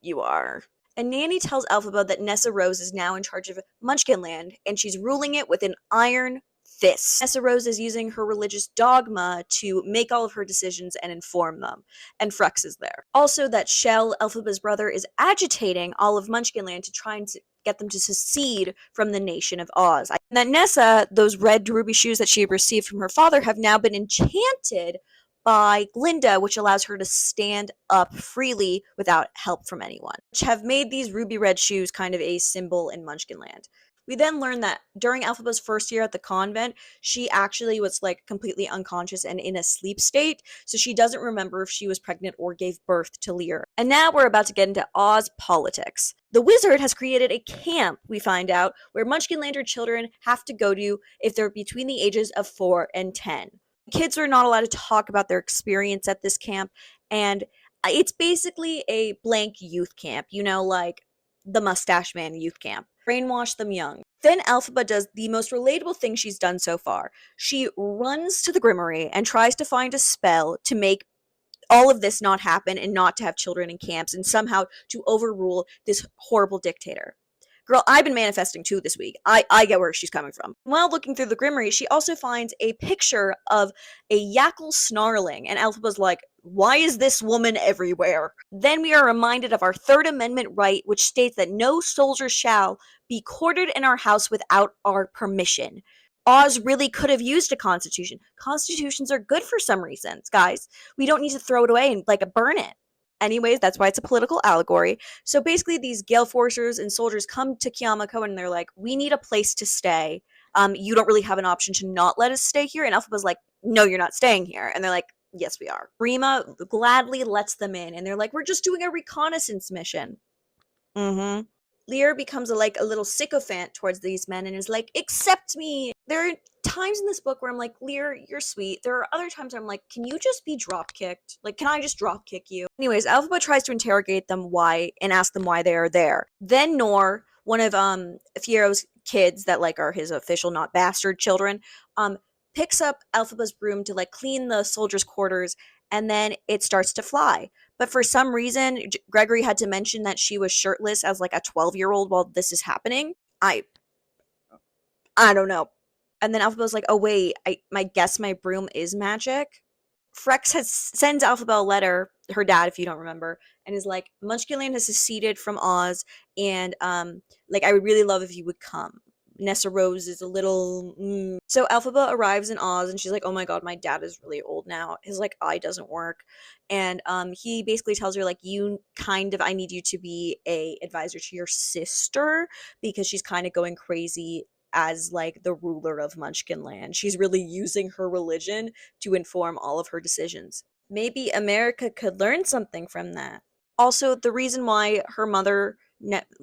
S1: you are. And Nanny tells Alphaba that Nessa Rose is now in charge of Munchkinland, and she's ruling it with an iron fist. Nessa Rose is using her religious dogma to make all of her decisions and inform them, and Frex is there. Also, that Shell, Elphaba's brother, is agitating all of Munchkinland to try and get them to secede from the nation of Oz. And that Nessa, those red ruby shoes that she received from her father, have now been enchanted by Glinda, which allows her to stand up freely without help from anyone, which have made these ruby red shoes kind of a symbol in Munchkinland. We then learn that during Alphaba's first year at the convent, she actually was like completely unconscious and in a sleep state, so she doesn't remember if she was pregnant or gave birth to Lear. And now we're about to get into Oz politics. The wizard has created a camp, we find out, where Munchkinlander children have to go to if they're between the ages of 4 and 10. Kids are not allowed to talk about their experience at this camp, and it's basically a blank youth camp, you know, like the Mustache Man youth camp. Brainwash them young. Then Alphaba does the most relatable thing she's done so far. She runs to the Grimmery and tries to find a spell to make all of this not happen and not to have children in camps and somehow to overrule this horrible dictator. Girl, I've been manifesting too this week. I get where she's coming from. While looking through the Grimmery, she also finds a picture of a Yackle snarling, and Alphaba's like, why is this woman everywhere? Then we are reminded of our Third Amendment right, which states that no soldier shall be quartered in our house without our permission. Oz really could have used a constitution. Constitutions are good for some reasons, guys. We don't need to throw it away and like burn it. Anyways, that's why it's a political allegory. So basically, these Gale Forcers and soldiers come to Kiamako and they're like, we need a place to stay. You don't really have an option to not let us stay here. And Alphaba's like, no, you're not staying here. And they're like, yes, we are. Rima gladly lets them in. And they're like, we're just doing a reconnaissance mission. Mm-hmm. Lear becomes a little sycophant towards these men and is like, accept me. There are times in this book where I'm like, Lear, you're sweet. There are other times I'm like, can you just be drop kicked? Like, can I just drop kick you? Anyways, Alphaba tries to interrogate them and ask them why they are there. Then Nor, one of Fiero's kids that like are his official not bastard children, picks up Alphaba's broom to like clean the soldiers' quarters, and then it starts to fly. But for some reason, Gregory had to mention that she was shirtless as like a 12-year-old while this is happening. I don't know. And then Alphaba was like, oh wait, I guess my broom is magic. Frex sends Alphaba a letter, her dad, if you don't remember, and is like, Munchkinland has seceded from Oz, and like I would really love if you would come. Nessa Rose is a little So Alphaba arrives in Oz and she's like, oh my god, my dad is really old now. His like eye doesn't work. And he basically tells her like, I need you to be a advisor to your sister because she's kind of going crazy as like the ruler of Munchkinland. She's really using her religion to inform all of her decisions. Maybe America could learn something from that. Also, the reason why her mother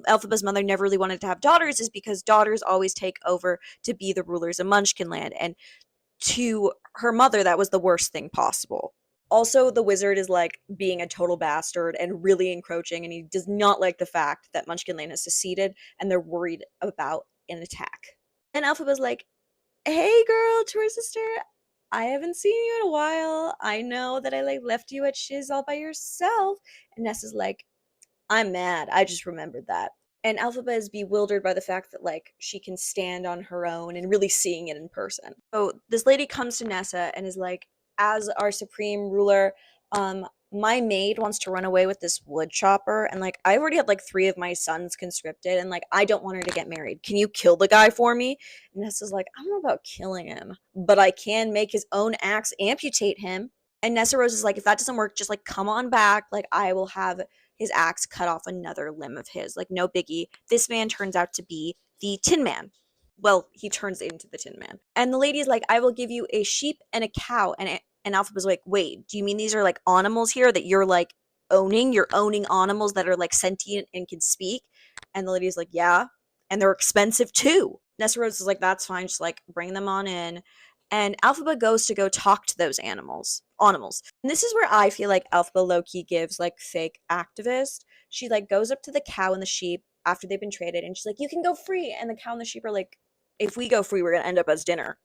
S1: Elphaba's mother never really wanted to have daughters is because daughters always take over to be the rulers of Munchkinland, and to her mother that was the worst thing possible. Also, the wizard is like being a total bastard and really encroaching, and he does not like the fact that Munchkinland has seceded and they're worried about an attack. And Elphaba's like, hey girl, twin sister, I haven't seen you in a while. I know that I like left you at Shiz all by yourself. And Nessa's like, I'm mad. I just remembered that. And Alphaba is bewildered by the fact that like she can stand on her own and really seeing it in person. So this lady comes to Nessa and is like, as our supreme ruler, my maid wants to run away with this wood chopper, and like I already had like 3 of my sons conscripted, and like I don't want her to get married. Can you kill the guy for me? And Nessa's like, I don't know about killing him, but I can make his own axe amputate him. And Nessa Rose is like, if that doesn't work, just like come on back. Like I will have his axe cut off another limb of his. Like no biggie. This man turns out to be the Tin Man. Well, he turns into the Tin Man. And the lady is like, I will give you a sheep and a cow. And Alpha was like, wait, do you mean these are like animals here that you're like owning? You're owning animals that are like sentient and can speak? And the lady's like, yeah. And they're expensive too. Nessa Rose is like, that's fine. Just like bring them on in. And Alphaba goes to go talk to those animals. Animals. And this is where I feel like Alphaba low-key gives like fake activist. She like goes up to the cow and the sheep after they've been traded, and she's like, you can go free. And the cow and the sheep are like, if we go free, we're gonna end up as dinner.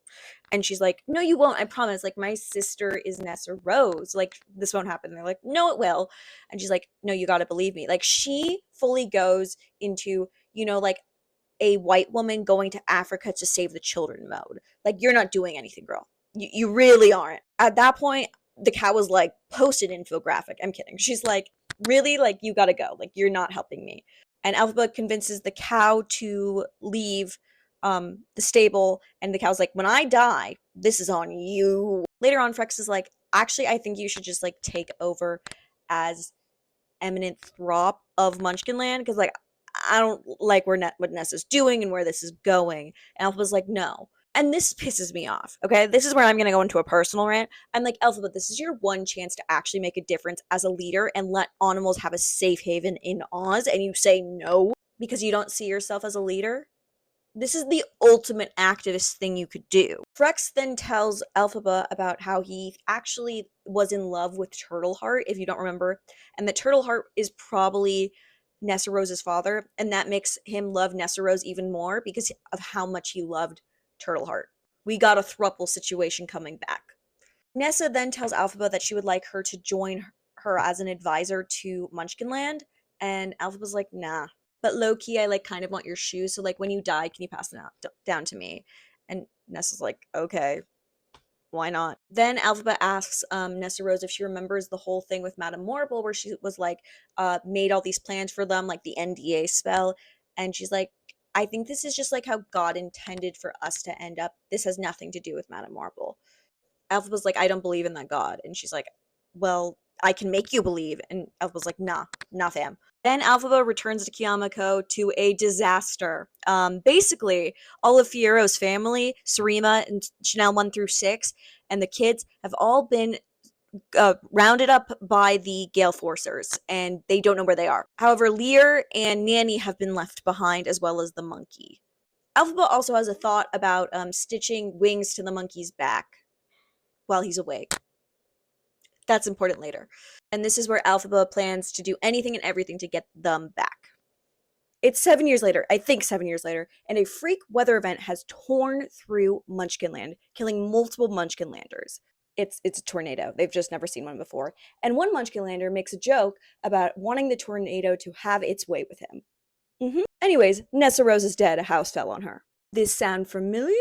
S1: And she's like, no, you won't, I promise. Like, my sister is Nessa Rose. Like, this won't happen. And they're like, no, it will. And she's like, no, you gotta believe me. Like, she fully goes into, like a white woman going to Africa to save the children mode. Like, you're not doing anything, girl. You really aren't. At that point, the cow was like, posted infographic. I'm kidding. She's like, really? Like, you gotta go. Like, you're not helping me. And Alpha convinces the cow to leave the stable, and the cow's like, when I die, this is on you. Later on, Frex is like, actually, I think you should just like take over as eminent throp of Munchkinland, because like I don't like what Nessa's doing and where this is going. And Alpha's like, no. And this pisses me off. Okay, this is where I'm gonna go into a personal rant. I'm like, Alpha, but this is your one chance to actually make a difference as a leader and let animals have a safe haven in Oz, and you say no because you don't see yourself as a leader. This is the ultimate activist thing you could do. Frex then tells Elphaba about how he actually was in love with Turtleheart, if you don't remember, and that Turtleheart is probably Nessa Rose's father, and that makes him love Nessa Rose even more because of how much he loved Turtleheart. We got a thruple situation coming back. Nessa then tells Elphaba that she would like her to join her as an advisor to Munchkinland, and Elphaba's like, nah. But low-key, I like kind of want your shoes, so like when you die, can you pass them down to me? And Nessa's like, okay, why not? Then Alphaba asks Nessa Rose if she remembers the whole thing with Madame Morrible, where she was like, made all these plans for them, like the NDA spell. And she's like, I think this is just like how God intended for us to end up. This has nothing to do with Madame Morrible. Alphaba's like, I don't believe in that God. And she's like, well, I can make you believe. And Alphaba's like, nah, fam. Then Alphaba returns to Kiyamako to a disaster. Basically, all of Fiero's family, Sarima and Chanel 1 through 6, and the kids have all been rounded up by the Gale Forcers, and they don't know where they are. However, Lear and Nanny have been left behind, as well as the monkey. Alphaba also has a thought about stitching wings to the monkey's back while he's awake. That's important later. And this is where Alphaba plans to do anything and everything to get them back. It's 7 years later, I think 7 years later, and a freak weather event has torn through Munchkinland, killing multiple Munchkinlanders. It's a tornado. They've just never seen one before. And one Munchkinlander makes a joke about wanting the tornado to have its way with him. Anyways, Nessa Rose is dead. A house fell on her. This sound familiar?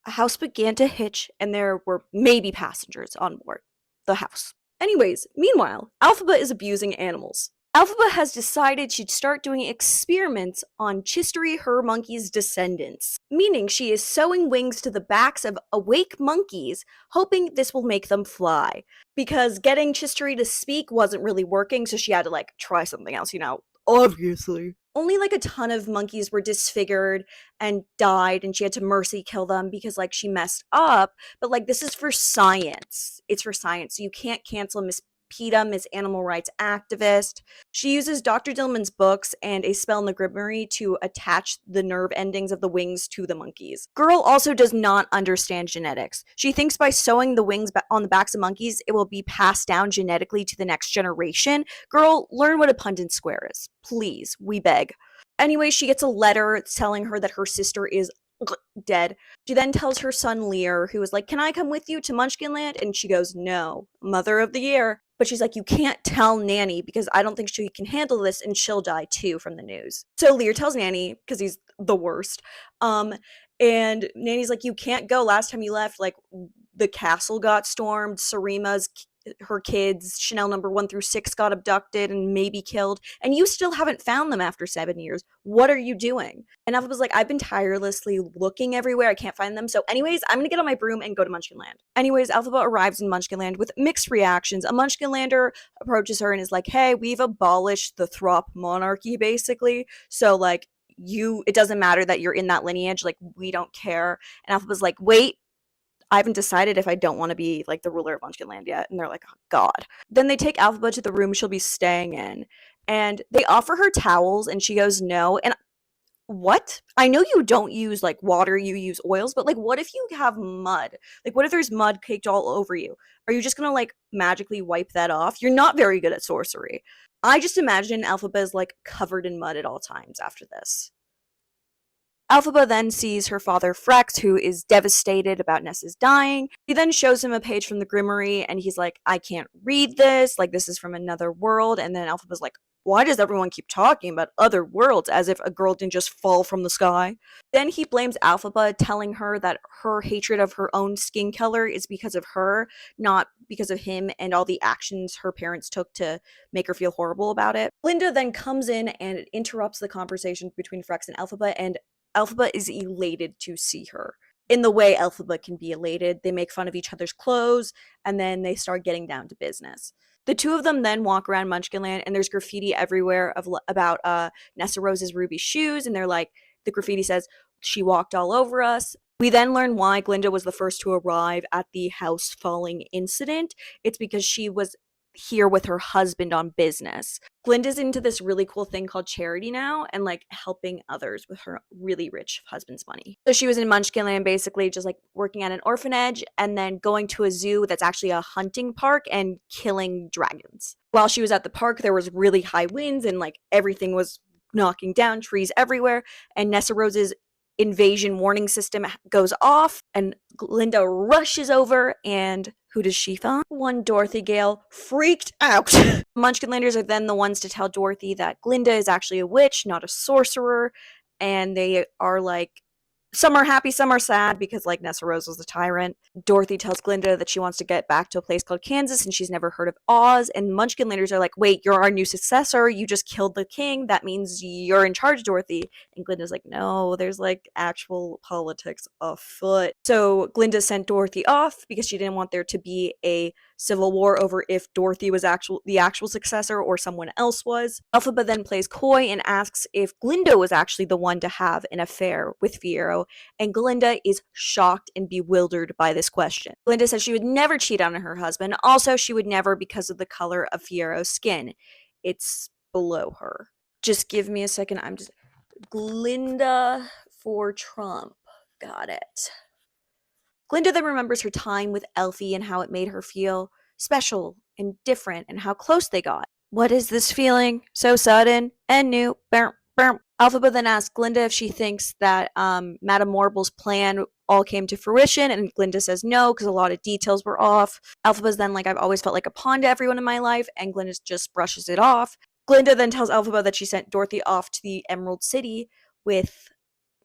S1: A house began to hitch, and there were maybe passengers on board the house. Anyways, meanwhile, Alphaba is abusing animals. Alphaba has decided she'd start doing experiments on Chistery her monkey's descendants, meaning she is sewing wings to the backs of awake monkeys, hoping this will make them fly. Because getting Chistery to speak wasn't really working, so she had to like try something else, obviously. Only like a ton of monkeys were disfigured and died, and she had to mercy kill them because like she messed up. But like this is for science. It's for science. So you can't cancel Miss PETA, Miss Animal Rights Activist. She uses Dr. Dillman's books and a spell in the Grimoire to attach the nerve endings of the wings to the monkeys. Girl also does not understand genetics. She thinks by sewing the wings on the backs of monkeys, it will be passed down genetically to the next generation. Girl, learn what a Punnett square is. Please, we beg. Anyway, she gets a letter telling her that her sister is dead. She then tells her son Lear, who is like, can I come with you to Munchkinland? And she goes, no, Mother of the Year. But she's like, you can't tell Nanny because I don't think she can handle this and she'll die too from the news. So Lear tells Nanny because he's the worst. And Nanny's like, you can't go. Last time you left, like the castle got stormed. Sarima's her kids, Chanel number 1 through 6, got abducted and maybe killed, and you still haven't found them after 7 years. What are you doing? And Alphaba's like, I've been tirelessly looking everywhere. I can't find them. So anyways, I'm gonna get on my broom and go to Munchkinland. Anyways, Alphaba arrives in Munchkinland with mixed reactions. A Munchkinlander approaches her and is like, hey, we've abolished the Throp monarchy, basically. So, like, it doesn't matter that you're in that lineage. Like, we don't care. And Alphaba's like, wait, I haven't decided if I don't want to be, like, the ruler of Munchkinland yet. And they're like, oh, God. Then they take Alphaba to the room she'll be staying in. And they offer her towels, and she goes no. And what? I know you don't use, like, water, you use oils, but, like, what if you have mud? Like, what if there's mud caked all over you? Are you just gonna, like, magically wipe that off? You're not very good at sorcery. I just imagine Alphaba is, like, covered in mud at all times after this. Alphaba then sees her father Frex, who is devastated about Nessa's dying. He then shows him a page from the Grimoire, and he's like, I can't read this, like, this is from another world. And then Alphaba's like, why does everyone keep talking about other worlds as if a girl didn't just fall from the sky? Then he blames Alphaba, telling her that her hatred of her own skin color is because of her, not because of him and all the actions her parents took to make her feel horrible about it. Glinda then comes in and interrupts the conversation between Frex and Alphaba, and Alphaba is elated to see her. In the way Alphaba can be elated, they make fun of each other's clothes, and then they start getting down to business. The two of them then walk around Munchkinland, and there's graffiti everywhere about Nessa Rose's ruby shoes, and they're like, the graffiti says, she walked all over us. We then learn why Glinda was the first to arrive at the house falling incident. It's because she was here with her husband on business. Glinda's into this really cool thing called charity now, and, like, helping others with her really rich husband's money. So she was in Munchkinland, basically just, like, working at an orphanage and then going to a zoo that's actually a hunting park and killing dragons. While she was at the park, there was really high winds and, like, everything was knocking down, trees everywhere, and Nessa Rose's invasion warning system goes off, and Glinda rushes over, and who does she find? One Dorothy Gale, freaked out. Munchkinlanders are then the ones to tell Dorothy that Glinda is actually a witch, not a sorcerer, and they are like, some are happy, some are sad, because, like, Nessa Rose was the tyrant. Dorothy tells Glinda that she wants to get back to a place called Kansas, and she's never heard of Oz, and Munchkinlanders are like, wait, you're our new successor, you just killed the king, that means you're in charge, Dorothy. And Glinda's like, no, there's, like, actual politics afoot. So Glinda sent Dorothy off because she didn't want there to be a civil war over if Dorothy was the actual successor or someone else was. Elphaba then plays coy and asks if Glinda was actually the one to have an affair with Fiyero, and Glinda is shocked and bewildered by this question. Glinda says she would never cheat on her husband. Also, she would never because of the color of Fiyero's skin. It's below her. Just give me a second. Glinda for Trump. Got it. Glinda then remembers her time with Elfie and how it made her feel special and different and how close they got. What is this feeling? So sudden and new. Burp, burp. Elphaba then asks Glinda if she thinks that Madame Morble's plan all came to fruition, and Glinda says no because a lot of details were off. Elphaba's then like, I've always felt like a pawn to everyone in my life, and Glinda just brushes it off. Glinda then tells Elphaba that she sent Dorothy off to the Emerald City with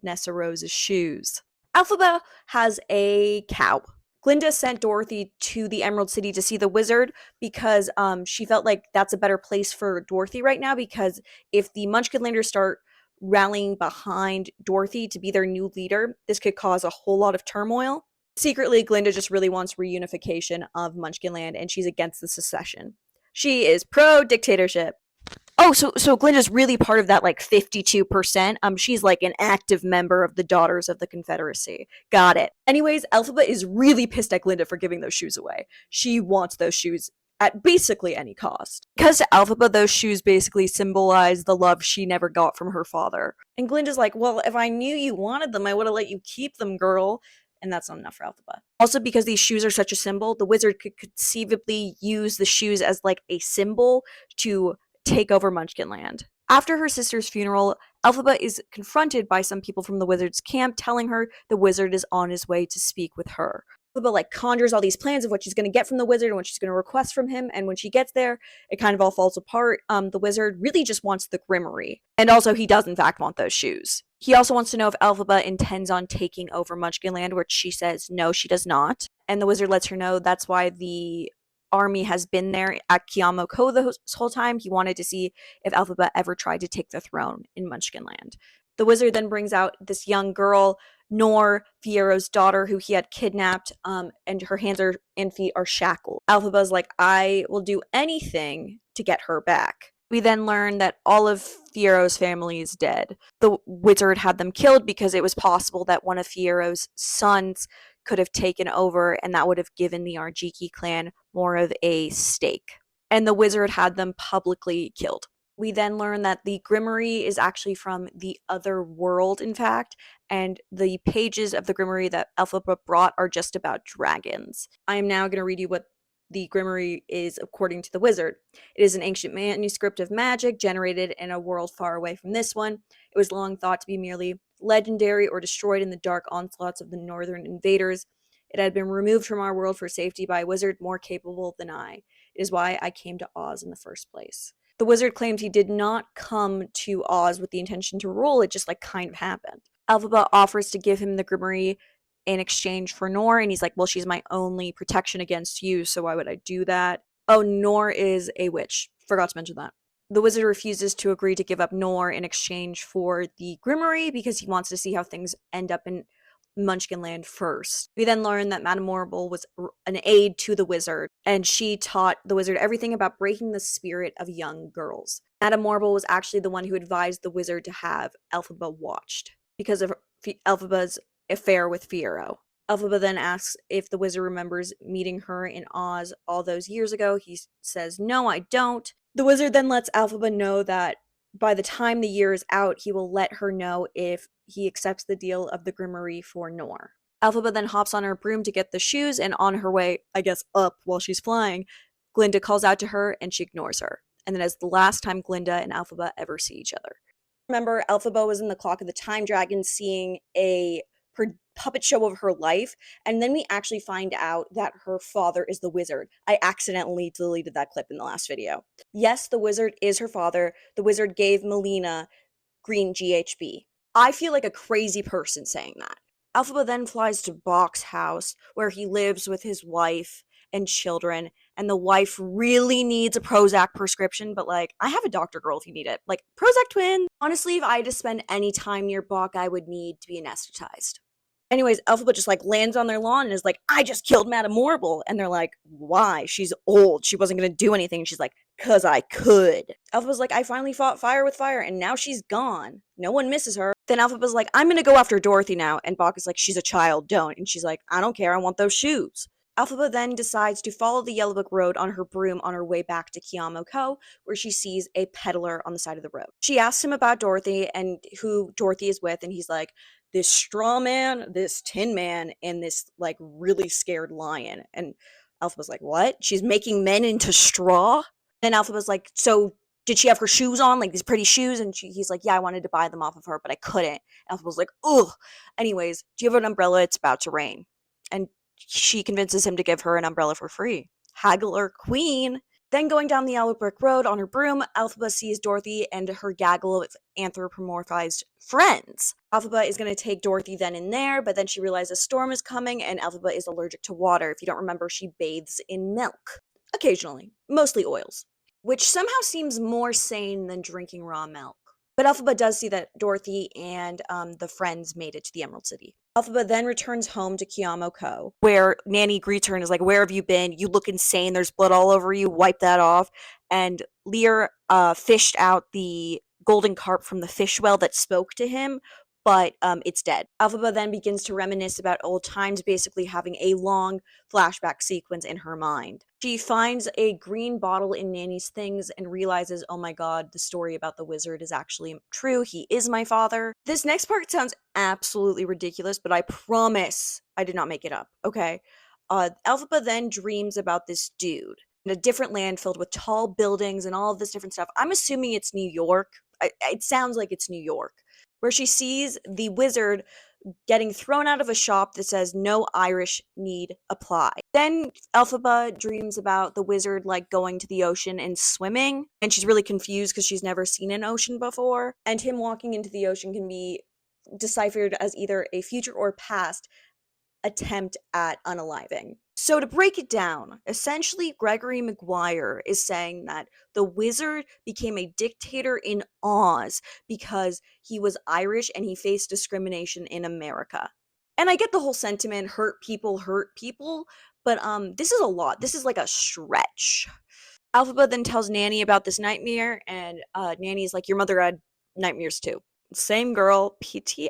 S1: Nessa Rose's shoes. Elphaba has a cow. Glinda sent Dorothy to the Emerald City to see the wizard because she felt like that's a better place for Dorothy right now, because if the Munchkinlanders start rallying behind Dorothy to be their new leader, this could cause a whole lot of turmoil. Secretly, Glinda just really wants reunification of Munchkinland, and she's against the secession. She is pro-dictatorship. Oh, so Glinda's really part of that, like, 52%. She's like an active member of the Daughters of the Confederacy. Got it. Anyways, Elphaba is really pissed at Glinda for giving those shoes away. She wants those shoes at basically any cost. Because to Elphaba, those shoes basically symbolize the love she never got from her father. And Glinda's like, well, if I knew you wanted them, I would have let you keep them, girl. And that's not enough for Elphaba. Also, because these shoes are such a symbol, the wizard could conceivably use the shoes as, like, a symbol to take over Munchkinland. After her sister's funeral, Elphaba is confronted by some people from the wizard's camp telling her the wizard is on his way to speak with her. Elphaba, like, conjures all these plans of what she's going to get from the wizard and what she's going to request from him, and when she gets there, it kind of all falls apart. The wizard really just wants the Grimoire, and also he does in fact want those shoes. He also wants to know if Elphaba intends on taking over Munchkinland, which she says no, she does not. And the wizard lets her know that's why the army has been there at Kiamoko this whole time. He wanted to see if Elphaba ever tried to take the throne in Munchkinland. The wizard then brings out this young girl, Nor, Fiero's daughter, who he had kidnapped, and her hands and feet are shackled. Elphaba's like, I will do anything to get her back. We then learn that all of Fiero's family is dead. The wizard had them killed because it was possible that one of Fiero's sons could have taken over, and that would have given the Arjiki clan more of a stake. And the wizard had them publicly killed. We then learn that the Grimoire is actually from the other world, in fact, and the pages of the Grimoire that Elphaba brought are just about dragons. I am now going to read you what the Grimoire is according to the wizard. It is an ancient manuscript of magic generated in a world far away from this one. It was long thought to be merely legendary or destroyed in the dark onslaughts of the northern invaders. It had been removed from our world for safety by a wizard more capable than I. It is why I came to Oz in the first place. The wizard claimed he did not come to Oz with the intention to rule, it just kind of happened. Elphaba offers to give him the Grimoire in exchange for Nor, and he's like, well, she's my only protection against you, so why would I do that? Oh, Nor is a witch. Forgot to mention that. The wizard refuses to agree to give up Nor in exchange for the Grimoire because he wants to see how things end up in Munchkinland first. We then learn that Madame Morrible was an aide to the wizard, and she taught the wizard everything about breaking the spirit of young girls. Madame Morrible was actually the one who advised the wizard to have Elphaba watched because of Elphaba's affair with Fiero. Elphaba then asks if the wizard remembers meeting her in Oz all those years ago. He says, no, I don't. The wizard then lets Elphaba know that by the time the year is out, he will let her know if he accepts the deal of the Grimoire for Nor. Elphaba then hops on her broom to get the shoes, and on her way, I guess, up while she's flying, Glinda calls out to her, and she ignores her. And then it's the last time Glinda and Elphaba ever see each other. Remember, Elphaba was in the Clock of the Time Dragon seeing a puppet show of her life, and then we actually find out that her father is the wizard. I accidentally deleted that clip in the last video. Yes, the wizard is her father. The wizard gave Melina green GHB. I feel like a crazy person saying that. Elphaba then flies to Bok's house, where he lives with his wife and children, and the wife really needs a Prozac prescription, but I have a doctor girl if you need it. Prozac twin! Honestly, if I had to spend any time near Bok, I would need to be anesthetized. Anyways, Elphaba just lands on their lawn and is like, I just killed Madame Morrible. And they're like, why? She's old. She wasn't going to do anything. And she's like, 'cause I could. Elphaba's like, I finally fought fire with fire and now she's gone. No one misses her. Then Elphaba's like, I'm going to go after Dorothy now. And Bok is like, she's a child, don't. And she's like, I don't care. I want those shoes. Elphaba then decides to follow the Yellow Book Road on her broom on her way back to Kiamoko, where she sees a peddler on the side of the road. She asks him about Dorothy and who Dorothy is with, and he's like, this straw man, this tin man, and this really scared lion. And Elphaba's like, what? She's making men into straw? Then Elphaba's like, so did she have her shoes on, these pretty shoes? And he's like, yeah, I wanted to buy them off of her, but I couldn't. Elphaba's like, ugh. Anyways, do you have an umbrella? It's about to rain. And she convinces him to give her an umbrella for free. Haggler queen. Then going down the Yellow Brick Road on her broom, Elphaba sees Dorothy and her gaggle of anthropomorphized friends. Elphaba is going to take Dorothy then and there, but then she realizes a storm is coming and Elphaba is allergic to water. If you don't remember, she bathes in milk. Occasionally. Mostly oils. Which somehow seems more sane than drinking raw milk. But Elphaba does see that Dorothy and the friends made it to the Emerald City. Elphaba then returns home to Kiamoko, where Nanny greets her and is like, where have you been? You look insane. There's blood all over you. Wipe that off. And Lear fished out the golden carp from the fish well that spoke to him, but it's dead. Elphaba then begins to reminisce about old times, basically having a long flashback sequence in her mind. She finds a green bottle in Nanny's things and realizes, oh my god, the story about the wizard is actually true. He is my father. This next part sounds absolutely ridiculous, but I promise I did not make it up, okay? Elphaba then dreams about this dude in a different land filled with tall buildings and all of this different stuff. I'm assuming it's New York. It sounds like it's New York, where she sees the wizard getting thrown out of a shop that says no Irish need apply. Then Elphaba dreams about the wizard going to the ocean and swimming, and she's really confused because she's never seen an ocean before, and him walking into the ocean can be deciphered as either a future or past, attempt at unaliving. So to break it down, essentially Gregory Maguire is saying that the wizard became a dictator in Oz because he was Irish and he faced discrimination in America. And I get the whole sentiment, hurt people, but this is a lot. This is like a stretch. Alphaba then tells Nanny about this nightmare, and Nanny's like, your mother had nightmares too. Same girl, PTSD.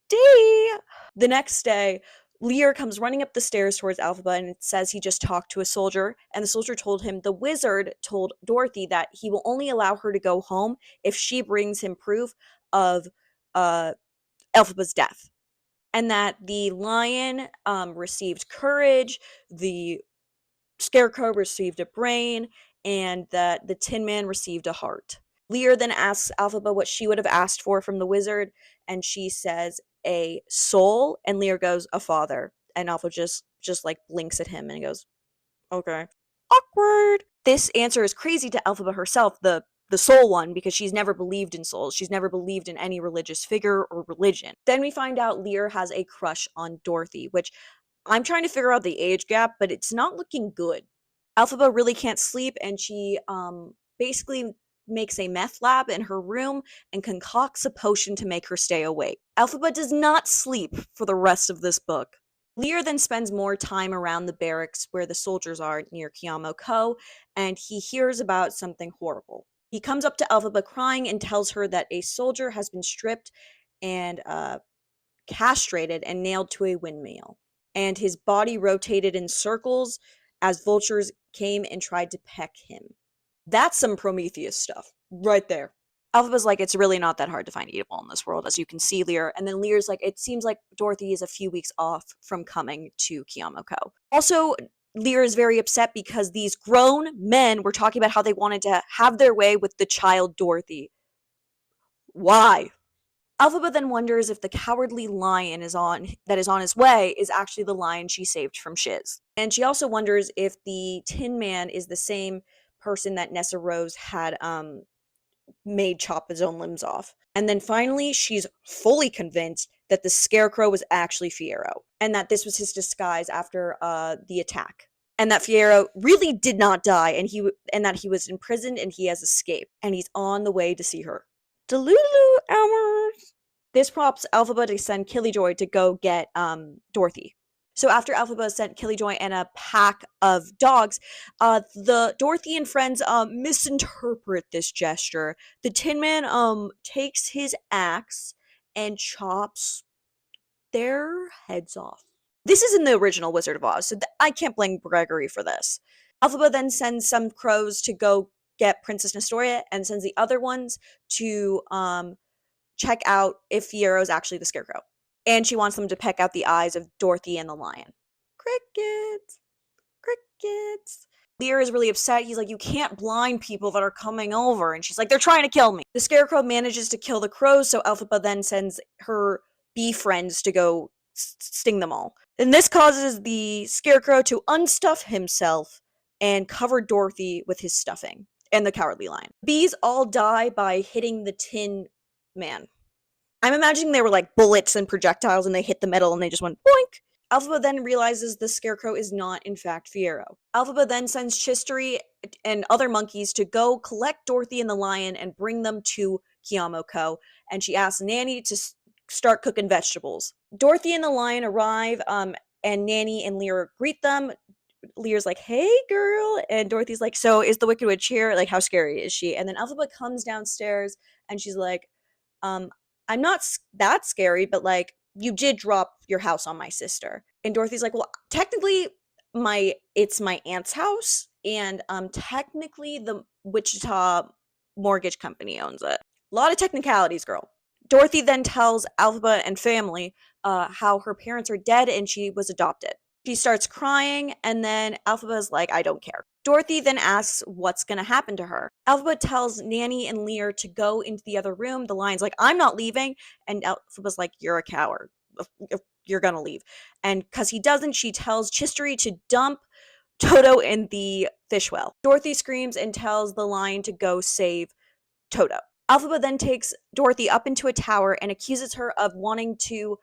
S1: The next day, Lear comes running up the stairs towards Alphaba, and it says he just talked to a soldier, and the soldier told him the wizard told Dorothy that he will only allow her to go home if she brings him proof of Elphaba's death, and that the lion received courage, the Scarecrow received a brain, and that the Tin Man received a heart. Lear then asks Alphaba what she would have asked for from the wizard, and she says a soul, and Lear goes, a father. And Alpha just like blinks at him and goes, okay. Awkward. This answer is crazy to Alphaba herself, the soul one, because she's never believed in souls. She's never believed in any religious figure or religion. Then we find out Lear has a crush on Dorothy, which I'm trying to figure out the age gap, but it's not looking good. Alphaba really can't sleep, and she basically makes a meth lab in her room and concocts a potion to make her stay awake. Alphaba does not sleep for the rest of this book. Lear then spends more time around the barracks where the soldiers are near Kiamo Ko, and he hears about something horrible. He comes up to Alphaba crying and tells her that a soldier has been stripped and castrated and nailed to a windmill, and his body rotated in circles as vultures came and tried to peck him. That's some Prometheus stuff right there. Alphaba's like, it's really not that hard to find evil in this world, as you can see, Lear. And then Lear's like, it seems like Dorothy is a few weeks off from coming to Kiamo Ko. Also, Lear is very upset because these grown men were talking about how they wanted to have their way with the child Dorothy. Why? Alphaba then wonders if the cowardly lion that is on his way is actually the lion she saved from Shiz. And she also wonders if the Tin Man is the same person that Nessa Rose had made chop his own limbs off. And then finally, she's fully convinced that the Scarecrow was actually Fiero, and that this was his disguise after the attack. And that Fiero really did not die, and that he was imprisoned and he has escaped, and he's on the way to see her. Delulu Elmers. This prompts Alphaba to send Killjoy to go get Dorothy. So after Alphaba sent Killjoy and a pack of dogs, the Dorothy and friends misinterpret this gesture. The Tin Man takes his axe and chops their heads off. This is in the original Wizard of Oz, so I can't blame Gregory for this. Alphaba then sends some crows to go get Princess Nestoria and sends the other ones to check out if Fiero is actually the Scarecrow. And she wants them to peck out the eyes of Dorothy and the lion. Crickets. Crickets. Lear is really upset. He's like, you can't blind people that are coming over. And she's like, they're trying to kill me. The Scarecrow manages to kill the crows, so Alphaba then sends her bee friends to go sting them all. And this causes the Scarecrow to unstuff himself and cover Dorothy with his stuffing and the Cowardly Lion. Bees all die by hitting the Tin Man. I'm imagining they were like bullets and projectiles and they hit the metal and they just went boink. Alphaba then realizes the Scarecrow is not in fact Fiero. Alphaba then sends Chistery and other monkeys to go collect Dorothy and the lion and bring them to Kiamo Ko, and she asks Nanny to start cooking vegetables. Dorothy and the lion arrive, and Nanny and Lear greet them. Lear's like, hey girl, and Dorothy's like, so is the Wicked Witch here? Like, how scary is she? And then Alphaba comes downstairs and she's like, I'm not that scary, but like, you did drop your house on my sister. And Dorothy's like, well, technically it's my aunt's house, and technically the Wichita Mortgage Company owns it. A lot of technicalities, girl. Dorothy then tells Alphaba and family how her parents are dead and she was adopted. She starts crying, and then Alphaba's like, I don't care. Dorothy then asks what's going to happen to her. Alphaba tells Nanny and Lear to go into the other room. The lion's like, I'm not leaving. And Alphaba's like, you're a coward. You're going to leave. And because he doesn't, she tells Chistery to dump Toto in the fish well. Dorothy screams and tells the lion to go save Toto. Alphaba then takes Dorothy up into a tower and accuses her of wanting to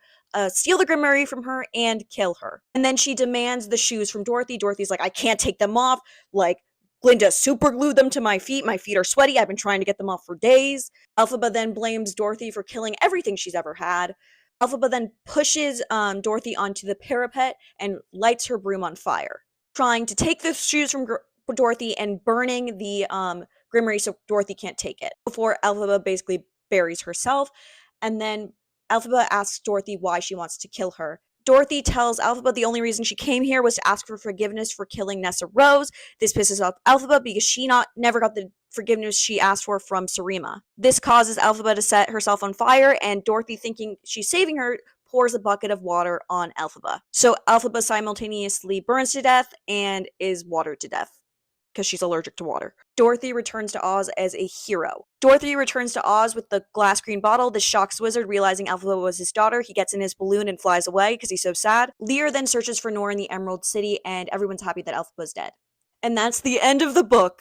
S1: steal the Grimoire from her and kill her. And then she demands the shoes from Dorothy. Dorothy's like, I can't take them off. Like, Glinda super glued them to my feet. My feet are sweaty. I've been trying to get them off for days. Elphaba then blames Dorothy for killing everything she's ever had. Elphaba then pushes Dorothy onto the parapet and lights her broom on fire, trying to take the shoes from Dorothy and burning the Grimoire so Dorothy can't take it, before Elphaba basically buries herself. And then Elphaba asks Dorothy why she wants to kill her. Dorothy tells Elphaba the only reason she came here was to ask for forgiveness for killing Nessa Rose. This pisses off Elphaba because she never got the forgiveness she asked for from Sarima. This causes Elphaba to set herself on fire, and Dorothy, thinking she's saving her, pours a bucket of water on Elphaba. So Elphaba simultaneously burns to death and is watered to death, because she's allergic to water. Dorothy returns to Oz as a hero. Dorothy returns to Oz with the glass green bottle. This shocks Wizard, realizing Elphaba was his daughter. He gets in his balloon and flies away because he's so sad. Lear then searches for Nora in the Emerald City, and everyone's happy that Elphaba's dead. And that's the end of the book.